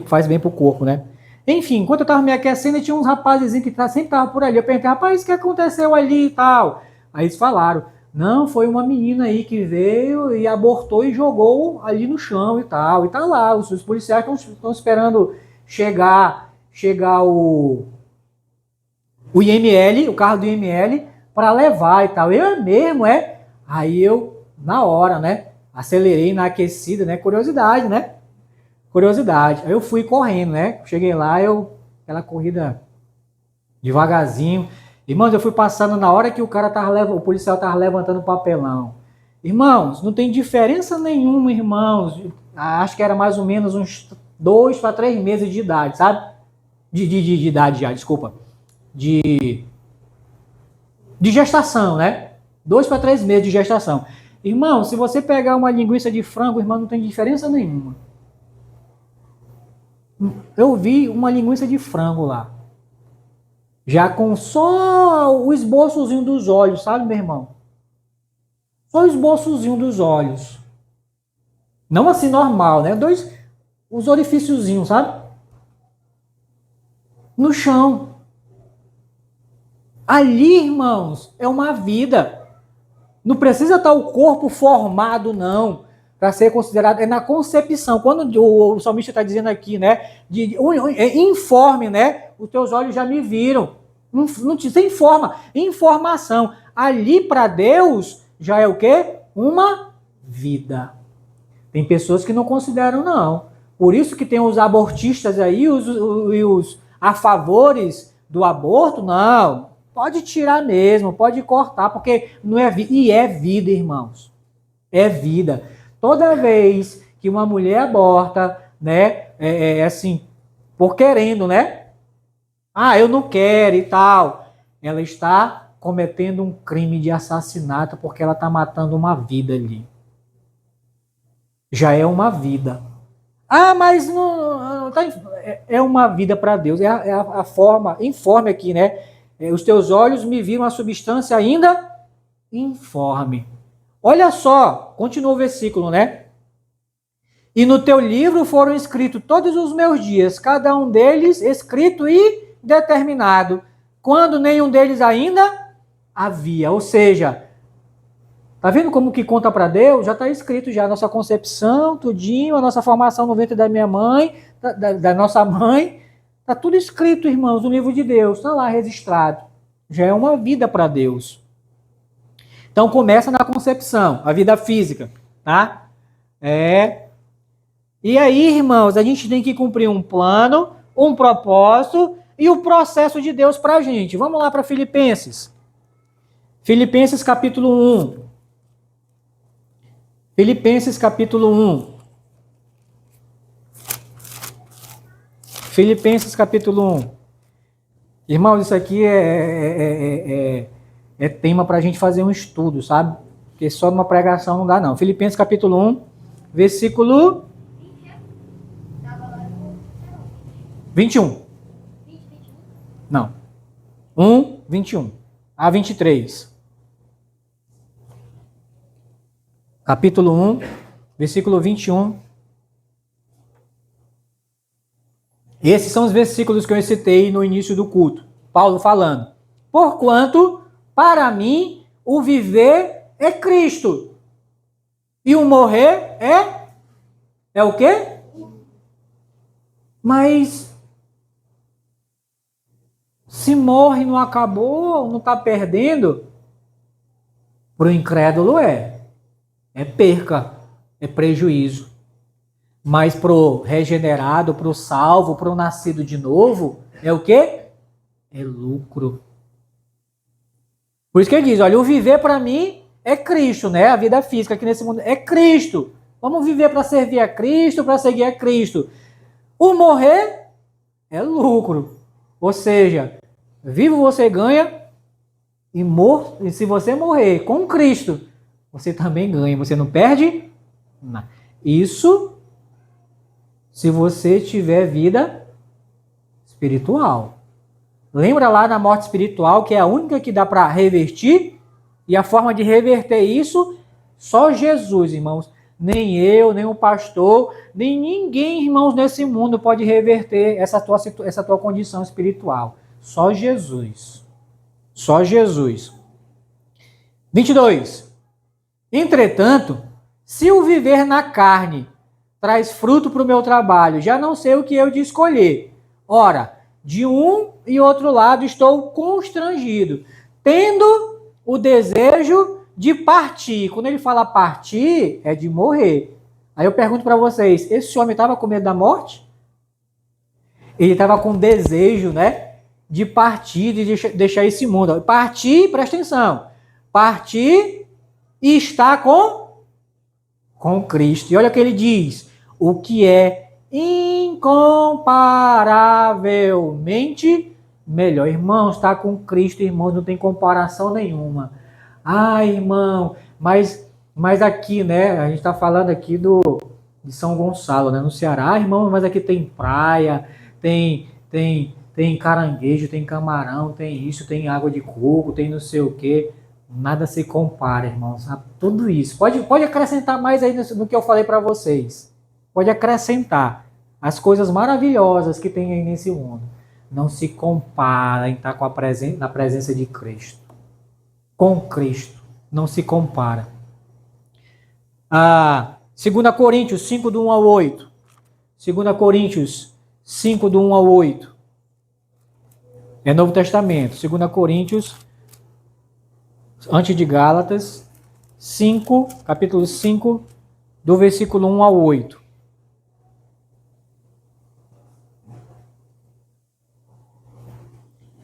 Faz bem pro corpo, né? Enfim, enquanto eu tava me aquecendo, tinha uns rapazes que sempre estavam por ali. Eu perguntei, rapaz, o que aconteceu ali e tal? Aí eles falaram, não, foi uma menina aí que veio e abortou e jogou ali no chão e tal. E tá lá, os policiais estão esperando chegar o IML, o carro do IML, para levar e tal. Eu mesmo, Aí eu, na hora, né? Acelerei na aquecida, né? Curiosidade, né? Curiosidade. Aí eu fui correndo, né? Cheguei lá, aquela corrida devagarzinho. Irmãos, eu fui passando na hora que o policial tava levantando o papelão. Irmãos, não tem diferença nenhuma, irmãos. Acho que era mais ou menos uns 2 para 3 meses de idade, sabe? De idade já, desculpa. De gestação, né? 2 para 3 meses de gestação. Irmão, se você pegar uma linguiça de frango, irmão, não tem diferença nenhuma. Eu vi uma linguiça de frango lá. Já com só o esboçozinho dos olhos, sabe, meu irmão? Só o esboçozinho dos olhos. Não assim normal, né? Os orifíciozinhos, sabe? No chão. Ali, irmãos, é uma vida. Não precisa estar o corpo formado, não, para ser considerado. É na concepção. Quando o salmista está dizendo aqui, né? Informe, né? Os teus olhos já me viram. Não te tem informação. Ali para Deus já é o quê? Uma vida. Tem pessoas que não consideram, não. Por isso que tem os abortistas aí, os a favores do aborto, não. Pode tirar mesmo, pode cortar, porque não é vida. E é vida, irmãos. É vida. Toda vez que uma mulher aborta, né, assim, por querendo, né? Ah, eu não quero e tal. Ela está cometendo um crime de assassinato porque ela está matando uma vida ali. Já é uma vida. Ah, mas não tá, é uma vida para Deus. É a forma, informe aqui, né? Os teus olhos me viram a substância ainda informe. Olha só, continua o versículo, né? E no teu livro foram escritos todos os meus dias, cada um deles escrito e determinado, quando nenhum deles ainda havia. Ou seja, tá vendo como que conta para Deus? Já está escrito já a nossa concepção, tudinho, a nossa formação no ventre da minha mãe, da nossa mãe. Tá tudo escrito, irmãos, no livro de Deus. Está lá registrado. Já é uma vida para Deus. Então começa na concepção, a vida física, tá? E aí, irmãos, a gente tem que cumprir um plano, um propósito e o processo de Deus para a gente. Vamos lá para Filipenses. Filipenses capítulo 1. Filipenses capítulo 1. Filipenses capítulo 1. Irmãos, isso aqui é tema para a gente fazer um estudo, sabe? Porque só numa pregação não dá, não. Filipenses capítulo 1, versículo 21. Não. 1, 21. A 23. Capítulo 1, versículo 21. Esses são os versículos que eu citei no início do culto. Paulo falando. Porquanto, para mim, o viver é Cristo. E o morrer é o quê? Mas se morre não acabou, não está perdendo, para o incrédulo é perca, é prejuízo. Mas para o regenerado, para o salvo, para o nascido de novo, é o quê? É lucro. Por isso que ele diz, olha, o viver para mim é Cristo, né? A vida física aqui nesse mundo é Cristo. Vamos viver para servir a Cristo, para seguir a Cristo. O morrer é lucro. Ou seja, vivo você ganha e se você morrer com Cristo, você também ganha. Você não perde nada. Isso se você tiver vida espiritual. Lembra lá na morte espiritual, que é a única que dá para reverter? E a forma de reverter isso, só Jesus, irmãos. Nem eu, nem o pastor, nem ninguém, irmãos, nesse mundo pode reverter essa tua condição espiritual. Só Jesus. Só Jesus. 22. Entretanto, se o viver na carne traz fruto para o meu trabalho, já não sei o que eu de escolher. Ora, de um e outro lado estou constrangido, tendo o desejo de partir. Quando ele fala partir, é de morrer. Aí eu pergunto para vocês, esse homem estava com medo da morte? Ele estava com desejo, né, de partir, de deixar esse mundo. Partir, presta atenção, partir e estar com Cristo. E olha o que ele diz, o que é incomparavelmente melhor. Irmãos, estar com Cristo, irmãos, não tem comparação nenhuma. Ah, irmão, mas aqui, né, a gente está falando aqui de São Gonçalo, né, no Ceará. Ah, irmão, mas aqui tem praia, tem caranguejo, tem camarão, tem isso, tem água de coco, tem não sei o quê. Nada se compara, irmãos, a tudo isso. Pode acrescentar mais aí no que eu falei para vocês. Pode acrescentar as coisas maravilhosas que tem aí nesse mundo. Não se compara em estar na presença de Cristo. Com Cristo. Não se compara. 2 Coríntios 5, do 1 ao 8. 2 Coríntios 5, do 1 ao 8. É Novo Testamento. 2 Coríntios, antes de Gálatas, capítulo 5, do versículo 1 ao 8.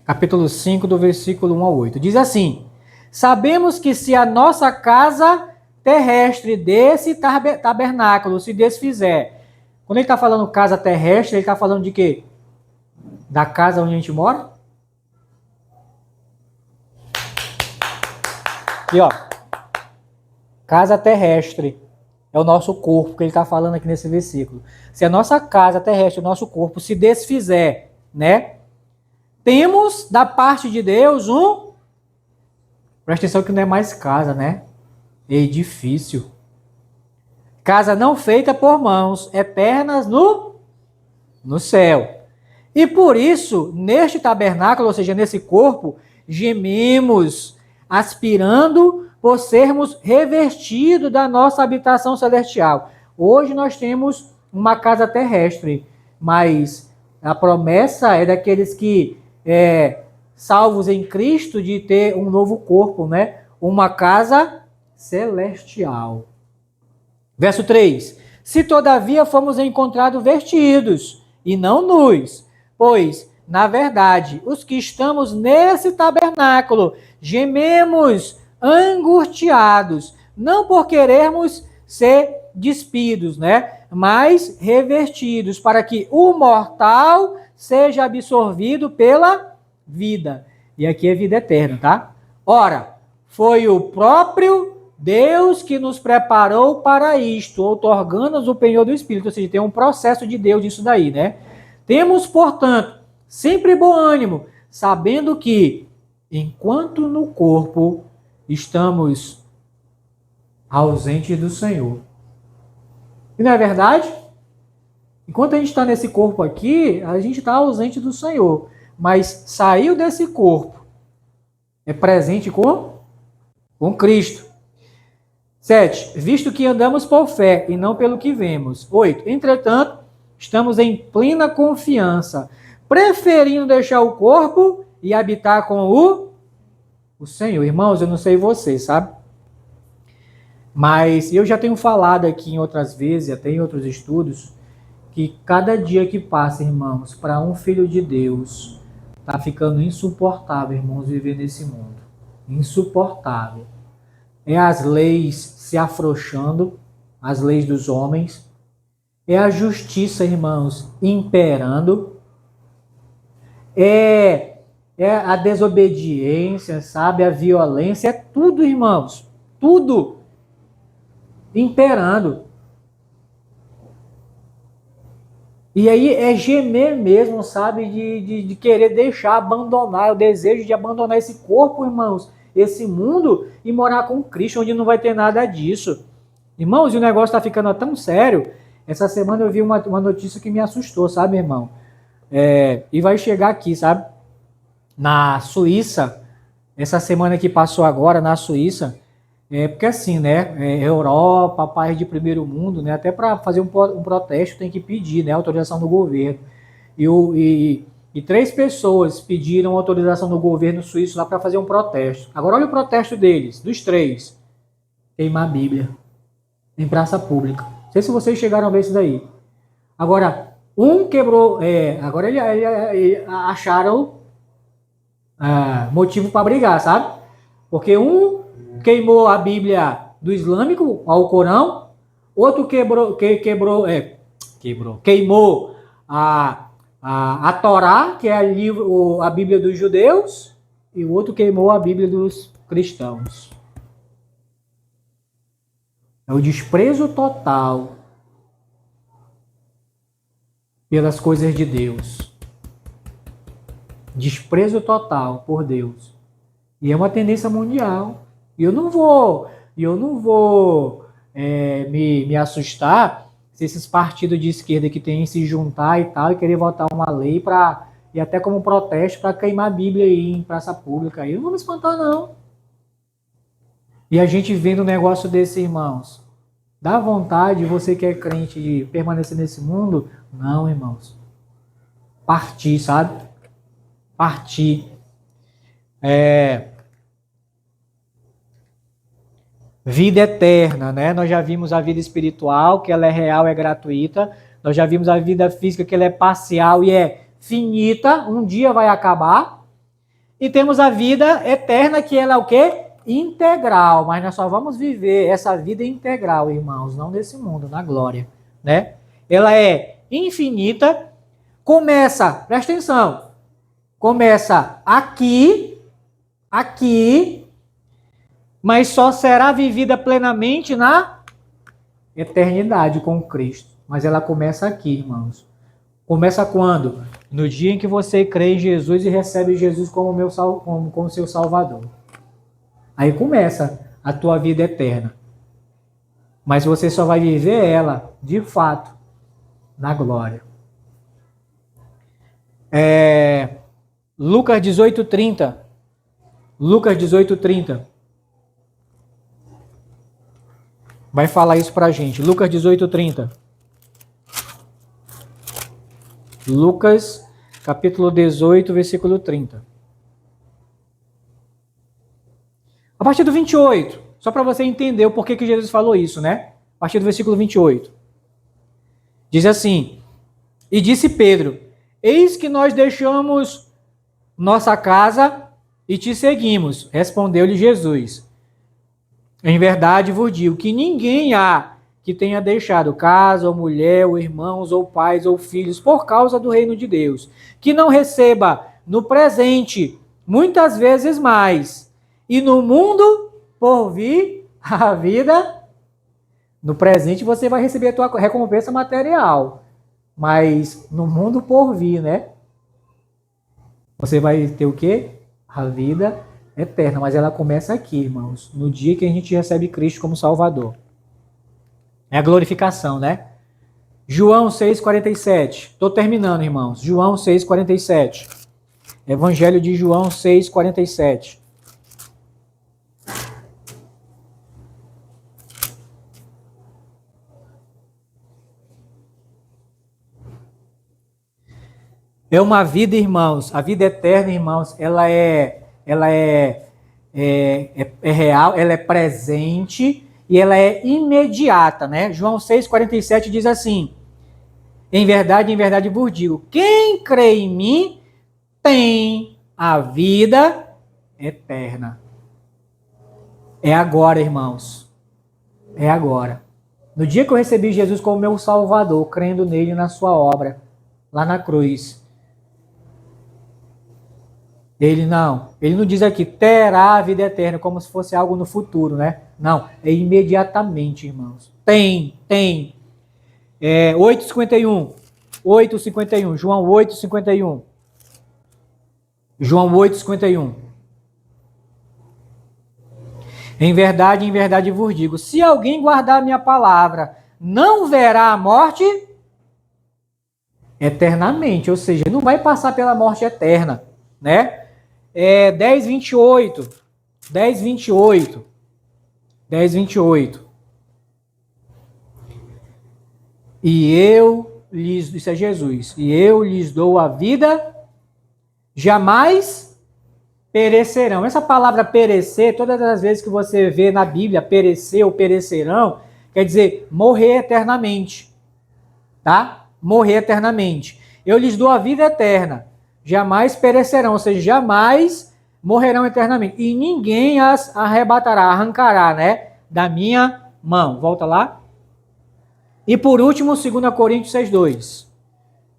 Capítulo 5, do versículo 1 ao 8. Diz assim, sabemos que se a nossa casa terrestre desse tabernáculo se desfizer. Quando ele está falando casa terrestre, ele está falando de quê? Da casa onde a gente mora? Aqui, ó. Casa terrestre é o nosso corpo, que ele está falando aqui nesse versículo. Se a nossa casa terrestre, o nosso corpo, se desfizer, né? Temos da parte de Deus presta atenção que não é mais casa, né? É edifício. Casa não feita por mãos, eternas no céu. E por isso, neste tabernáculo, ou seja, nesse corpo, gememos, aspirando por sermos revestidos da nossa habitação celestial. Hoje nós temos uma casa terrestre, mas a promessa é daqueles que salvos em Cristo de ter um novo corpo, né? Uma casa celestial. Verso 3. Se todavia fomos encontrados vestidos e não nus, pois, na verdade, os que estamos nesse tabernáculo gememos angustiados, não por querermos ser despidos, né? Mas revestidos, para que o mortal seja absorvido pela vida. E aqui é vida eterna, tá? Ora, foi o próprio Deus que nos preparou para isto, outorgando-nos o penhor do Espírito. Ou seja, tem um processo de Deus nisso daí, né? Temos, portanto, sempre bom ânimo, sabendo que, enquanto no corpo estamos ausentes do Senhor. E não é verdade? Enquanto a gente está nesse corpo aqui, a gente está ausente do Senhor. Mas saiu desse corpo, é presente com Cristo. 7. Visto que andamos por fé e não pelo que vemos. 8. Entretanto, estamos em plena confiança, preferindo deixar o corpo e habitar com o Senhor. Irmãos, eu não sei vocês, sabe? Mas eu já tenho falado aqui em outras vezes, até em outros estudos, que cada dia que passa, irmãos, para um filho de Deus, tá ficando insuportável, irmãos, viver nesse mundo. Insuportável. É as leis se afrouxando, as leis dos homens. É a justiça, irmãos, imperando. É a desobediência, sabe? A violência. É tudo, irmãos. Tudo imperando. E aí é gemer mesmo, sabe? De querer deixar, abandonar, o desejo de abandonar esse corpo, irmãos, esse mundo e morar com Cristo, onde não vai ter nada disso. Irmãos, e o negócio tá ficando tão sério. Essa semana eu vi uma notícia que me assustou, sabe, irmão? E vai chegar aqui, sabe? Na Suíça, essa semana que passou agora, na Suíça, porque assim, né, Europa, país de primeiro mundo, né, até para fazer um protesto tem que pedir, né, autorização do governo. E 3 pessoas pediram autorização do governo suíço lá para fazer um protesto. Agora olha o protesto deles, dos 3. Queimar a Bíblia em praça pública. Não sei se vocês chegaram a ver isso daí. Agora, um quebrou, agora ele acharam motivo para brigar, sabe? Porque um queimou a Bíblia do Islâmico, ao Corão, outro queimou a Torá, que é a Bíblia dos judeus, e o outro queimou a Bíblia dos cristãos. É o desprezo total pelas coisas de Deus. Desprezo total por Deus. E é uma tendência mundial. E eu não vou me assustar se esses partidos de esquerda que tem se juntar e tal e querer votar uma lei e até como protesto para queimar a Bíblia aí em praça pública. Aí eu não vou me espantar, não. E a gente vendo um negócio desse, irmãos, dá vontade, você que é crente, de permanecer nesse mundo? Não, irmãos. Partir, sabe? Partir. Vida eterna, né? Nós já vimos a vida espiritual, que ela é real, é gratuita. Nós já vimos a vida física, que ela é parcial e é finita, um dia vai acabar. E temos a vida eterna, que ela é o quê? Integral. Mas nós só vamos viver essa vida integral, irmãos, não nesse mundo, na glória, né? Ela é infinita, presta atenção, começa aqui, mas só será vivida plenamente na eternidade com Cristo. Mas ela começa aqui, irmãos. Começa quando? No dia em que você crê em Jesus e recebe Jesus como seu Salvador. Aí começa a tua vida eterna. Mas você só vai viver ela, de fato, na glória. Lucas 18:30. Lucas 18:30. Vai falar isso pra gente. Lucas 18:30. Lucas, capítulo 18, versículo 30. A partir do 28, só para você entender o porquê que Jesus falou isso, né? A partir do versículo 28. Diz assim: E disse Pedro: Eis que nós deixamos nossa casa e te seguimos. Respondeu-lhe Jesus: Em verdade vos digo que ninguém há que tenha deixado casa, ou mulher, ou irmãos, ou pais, ou filhos, por causa do reino de Deus, que não receba no presente muitas vezes mais, E no mundo por vir a vida. No presente você vai receber a tua recompensa material. Mas no mundo por vir, né? Você vai ter o quê? A vida eterna. Mas ela começa aqui, irmãos. No dia que a gente recebe Cristo como Salvador. É a glorificação, né? João 6,47. Estou terminando, irmãos. João 6,47. Evangelho de João 6,47. É uma vida, irmãos. A vida eterna, irmãos, ela é real, ela é presente e ela é imediata, né? João 6,47 diz assim: em verdade vos digo, quem crê em mim tem a vida eterna. É agora, irmãos. É agora. No dia que eu recebi Jesus como meu Salvador, crendo nele na sua obra, lá na cruz, ele não diz aqui, terá a vida eterna, como se fosse algo no futuro, né? Não, é imediatamente, irmãos. Tem. 8,51. 8,51. João 8,51. João 8,51. Em verdade vos digo, se alguém guardar a minha palavra, não verá a morte eternamente, ou seja, não vai passar pela morte eterna, né? 10:28. 10:28. 10:28. Isso é Jesus, e eu lhes dou a vida, jamais perecerão. Essa palavra perecer, todas as vezes que você vê na Bíblia perecer ou perecerão, quer dizer morrer eternamente, tá? Morrer eternamente. Eu lhes dou a vida eterna, jamais perecerão, ou seja, jamais morrerão eternamente. E ninguém as arrebatará, arrancará, né, da minha mão. Volta lá. E por último, 2 Coríntios 6:2.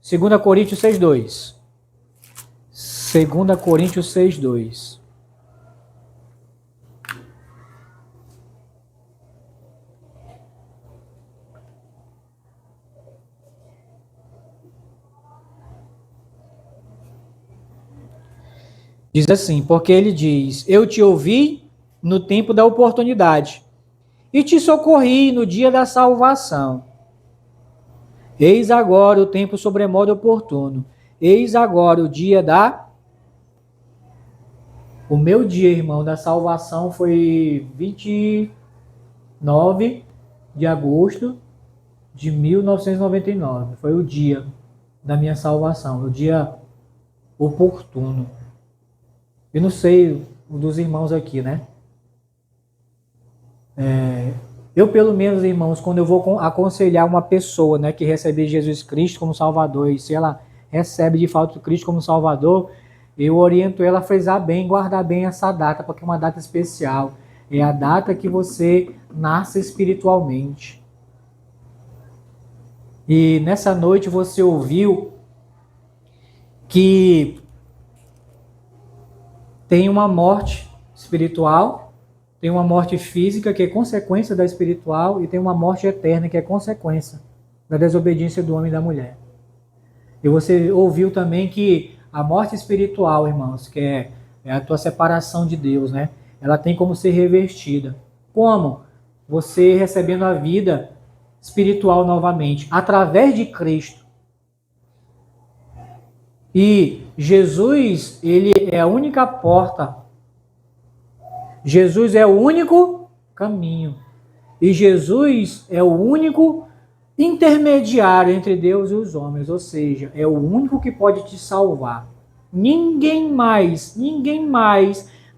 2 Coríntios 6:2. 2 Coríntios 6:2. Diz assim, porque ele diz, eu te ouvi no tempo da oportunidade e te socorri no dia da salvação. Eis agora o tempo sobremodo oportuno. Eis agora o dia da... O meu dia, irmão, da salvação foi 29 de agosto de 1999. Foi o dia da minha salvação, o dia oportuno. Eu não sei o dos irmãos aqui, né? Eu, pelo menos, irmãos, quando eu vou aconselhar uma pessoa, né, que recebe Jesus Cristo como Salvador, e se ela recebe de fato Cristo como Salvador, eu oriento ela a frisar bem, guardar bem essa data, porque é uma data especial. É a data que você nasce espiritualmente. E nessa noite você ouviu que tem uma morte espiritual, tem uma morte física que é consequência da espiritual e tem uma morte eterna que é consequência da desobediência do homem e da mulher. E você ouviu também que a morte espiritual, irmãos, que é a tua separação de Deus, né? Ela tem como ser revertida. Como? Você recebendo a vida espiritual novamente, através de Cristo. E Jesus, ele é a única porta. Jesus é o único caminho. E Jesus é o único intermediário entre Deus e os homens. Ou seja, é o único que pode te salvar. Ninguém mais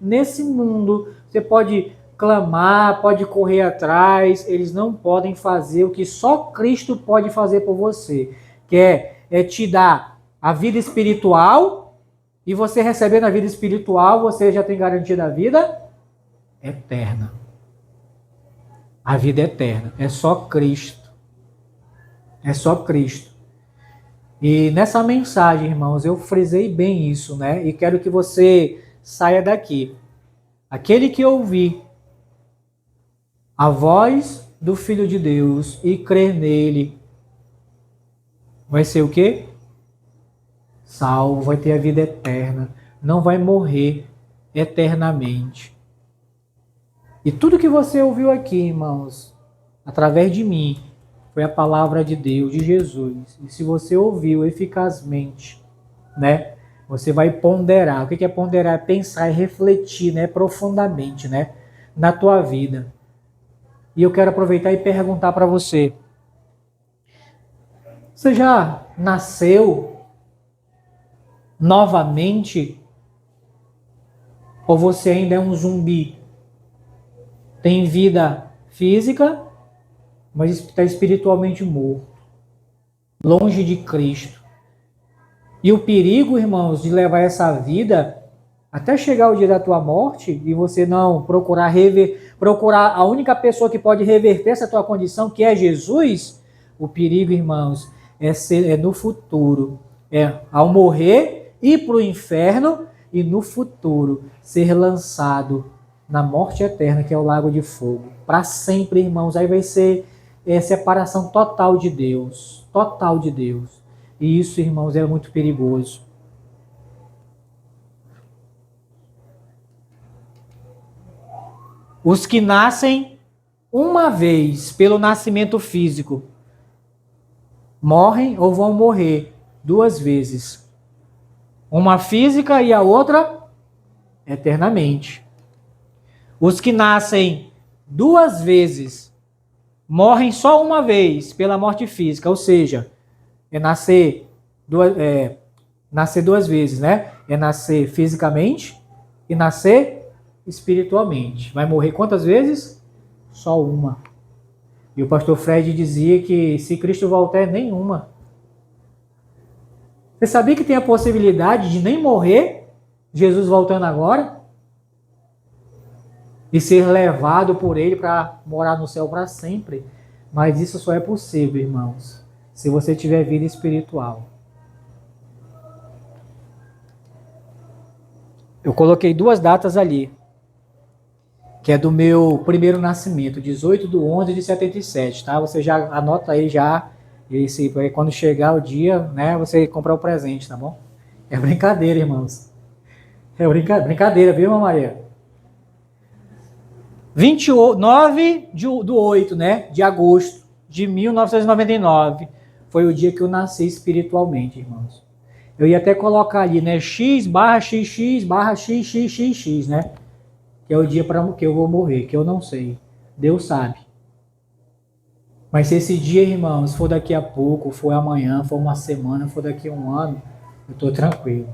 nesse mundo. Você pode clamar, pode correr atrás. Eles não podem fazer o que só Cristo pode fazer por você. Que é te dar a vida espiritual, e você recebendo a vida espiritual, você já tem garantida a vida eterna. A vida eterna. É só Cristo. É só Cristo. E nessa mensagem, irmãos, eu frisei bem isso, né? E quero que você saia daqui Aquele que ouvir a voz do Filho de Deus e crer nele, vai ser o quê? Salvo, vai ter a vida eterna, não vai morrer eternamente. E tudo que você ouviu aqui, irmãos, através de mim, foi a palavra de Deus, de Jesus. E se você ouviu eficazmente, né, você vai ponderar. O que é ponderar? É pensar e refletir, né, profundamente, né, na tua vida. E eu quero aproveitar e perguntar para você: você já nasceu novamente? Ou você ainda é um zumbi? Tem vida física, mas está espiritualmente morto, longe de Cristo. E o perigo, irmãos, de levar essa vida até chegar o dia da tua morte e você não procurar procurar a única pessoa que pode reverter essa tua condição, que é Jesus. O perigo, irmãos, é no futuro, ao morrer, ir para o inferno e no futuro ser lançado na morte eterna, que é o lago de fogo. Para sempre, irmãos, aí vai ser separação total de Deus. Total de Deus. E isso, irmãos, é muito perigoso. Os que nascem uma vez pelo nascimento físico morrem ou vão morrer duas vezes. Uma física e a outra eternamente. Os que nascem duas vezes morrem só uma vez pela morte física, ou seja, nascer duas vezes, né? É nascer fisicamente e nascer espiritualmente. Vai morrer quantas vezes? Só uma. E o pastor Fred dizia que se Cristo voltar, nenhuma. Você sabia que tem a possibilidade de nem morrer, Jesus voltando agora? E ser levado por ele para morar no céu para sempre. Mas isso só é possível, irmãos, se você tiver vida espiritual. Eu coloquei duas datas ali, que é do meu primeiro nascimento, 18/11/77, tá? Você já anota aí já, quando chegar o dia, né, você comprar o presente, tá bom? É brincadeira, irmãos. É brincadeira, viu, irmã Maria? 29/8, né, de agosto de 1999, foi o dia que eu nasci espiritualmente, irmãos. Eu ia até colocar ali, né, X/XX/XXXX, né, que é o dia para que eu vou morrer, que eu não sei, Deus sabe. Mas se esse dia, irmãos, for daqui a pouco, for amanhã, for uma semana, for daqui a um ano, eu estou tranquilo.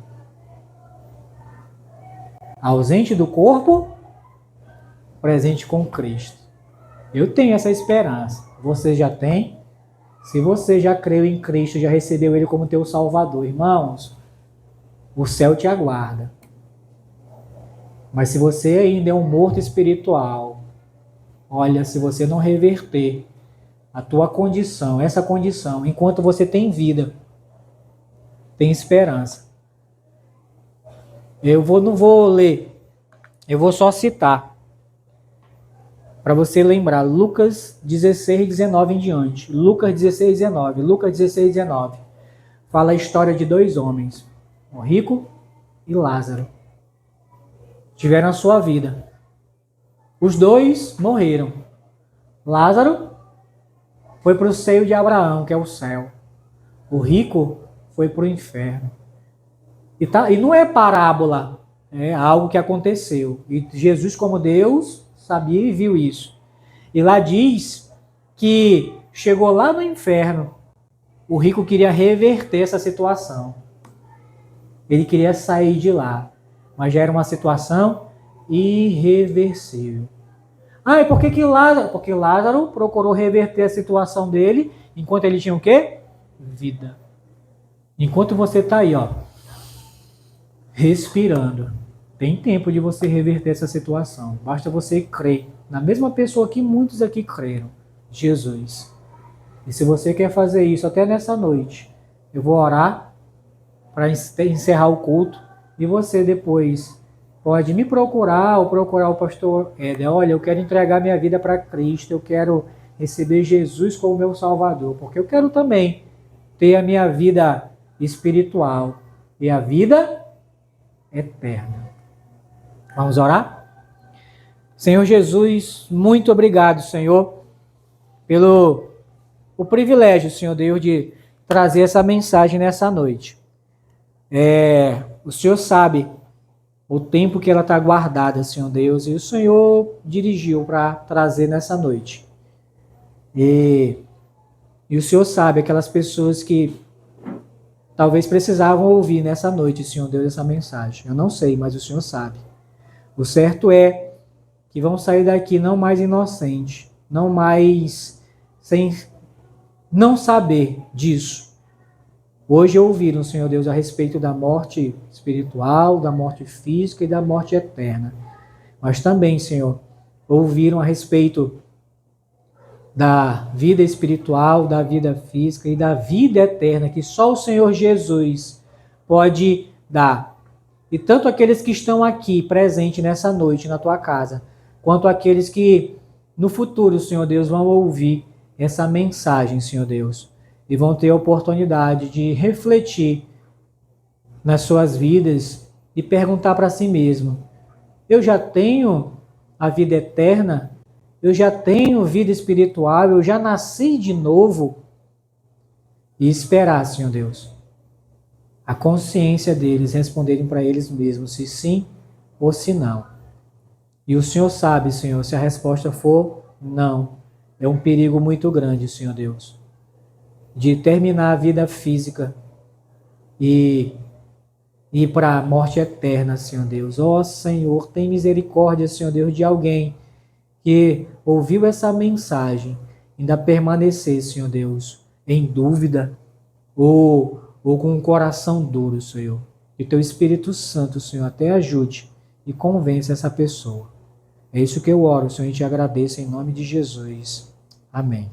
Ausente do corpo, presente com Cristo. Eu tenho essa esperança. Você já tem? Se você já creu em Cristo, já recebeu Ele como teu Salvador, irmãos, o céu te aguarda. Mas se você ainda é um morto espiritual, olha, se você não reverter a tua condição, essa condição, enquanto você tem vida, tem esperança. Não vou ler, eu vou só citar, para você lembrar, Lucas 16:19 em diante. Lucas 16:19 fala a história de dois homens, o rico e Lázaro. Tiveram a sua vida. Os dois morreram. Lázaro foi para o seio de Abraão, que é o céu. O rico foi para o inferno. E não é parábola, é algo que aconteceu. E Jesus, como Deus, sabia e viu isso. E lá diz que chegou lá no inferno, o rico queria reverter essa situação. Ele queria sair de lá, mas já era uma situação irreversível. E por que Lázaro? Porque Lázaro procurou reverter a situação dele enquanto ele tinha o quê? Vida. Enquanto você está aí, ó, respirando, tem tempo de você reverter essa situação. Basta você crer na mesma pessoa que muitos aqui creram, Jesus. E se você quer fazer isso até nessa noite, eu vou orar para encerrar o culto e você depois pode me procurar ou procurar o pastor Éder. Olha, eu quero entregar minha vida para Cristo, eu quero receber Jesus como meu Salvador, porque eu quero também ter a minha vida espiritual e a vida eterna. Vamos orar? Senhor Jesus, muito obrigado, Senhor, pelo o privilégio, Senhor Deus, de trazer essa mensagem nessa noite. O Senhor sabe o tempo que ela está guardada, Senhor Deus, e o Senhor dirigiu para trazer nessa noite. E o Senhor sabe aquelas pessoas que talvez precisavam ouvir nessa noite, Senhor Deus, essa mensagem. Eu não sei, mas o Senhor sabe. O certo é que vão sair daqui não mais inocentes, não mais sem não saber disso. Hoje ouviram, Senhor Deus, a respeito da morte espiritual, da morte física e da morte eterna. Mas também, Senhor, ouviram a respeito da vida espiritual, da vida física e da vida eterna que só o Senhor Jesus pode dar. E tanto aqueles que estão aqui presentes nessa noite na tua casa, quanto aqueles que no futuro, Senhor Deus, vão ouvir essa mensagem, Senhor Deus, e vão ter a oportunidade de refletir nas suas vidas e perguntar para si mesmo: eu já tenho a vida eterna? Eu já tenho vida espiritual? Eu já nasci de novo? E esperar, Senhor Deus, a consciência deles responderem para eles mesmos se sim ou se não. E o Senhor sabe, Senhor, se a resposta for não, é um perigo muito grande, Senhor Deus, de terminar a vida física e ir para a morte eterna, Senhor Deus. Ó Senhor, tem misericórdia, Senhor Deus, de alguém que ouviu essa mensagem, ainda permanecer, Senhor Deus, em dúvida ou com um coração duro, Senhor. Que teu Espírito Santo, Senhor, até ajude e convença essa pessoa. É isso que eu oro, Senhor, e te agradeço em nome de Jesus. Amém.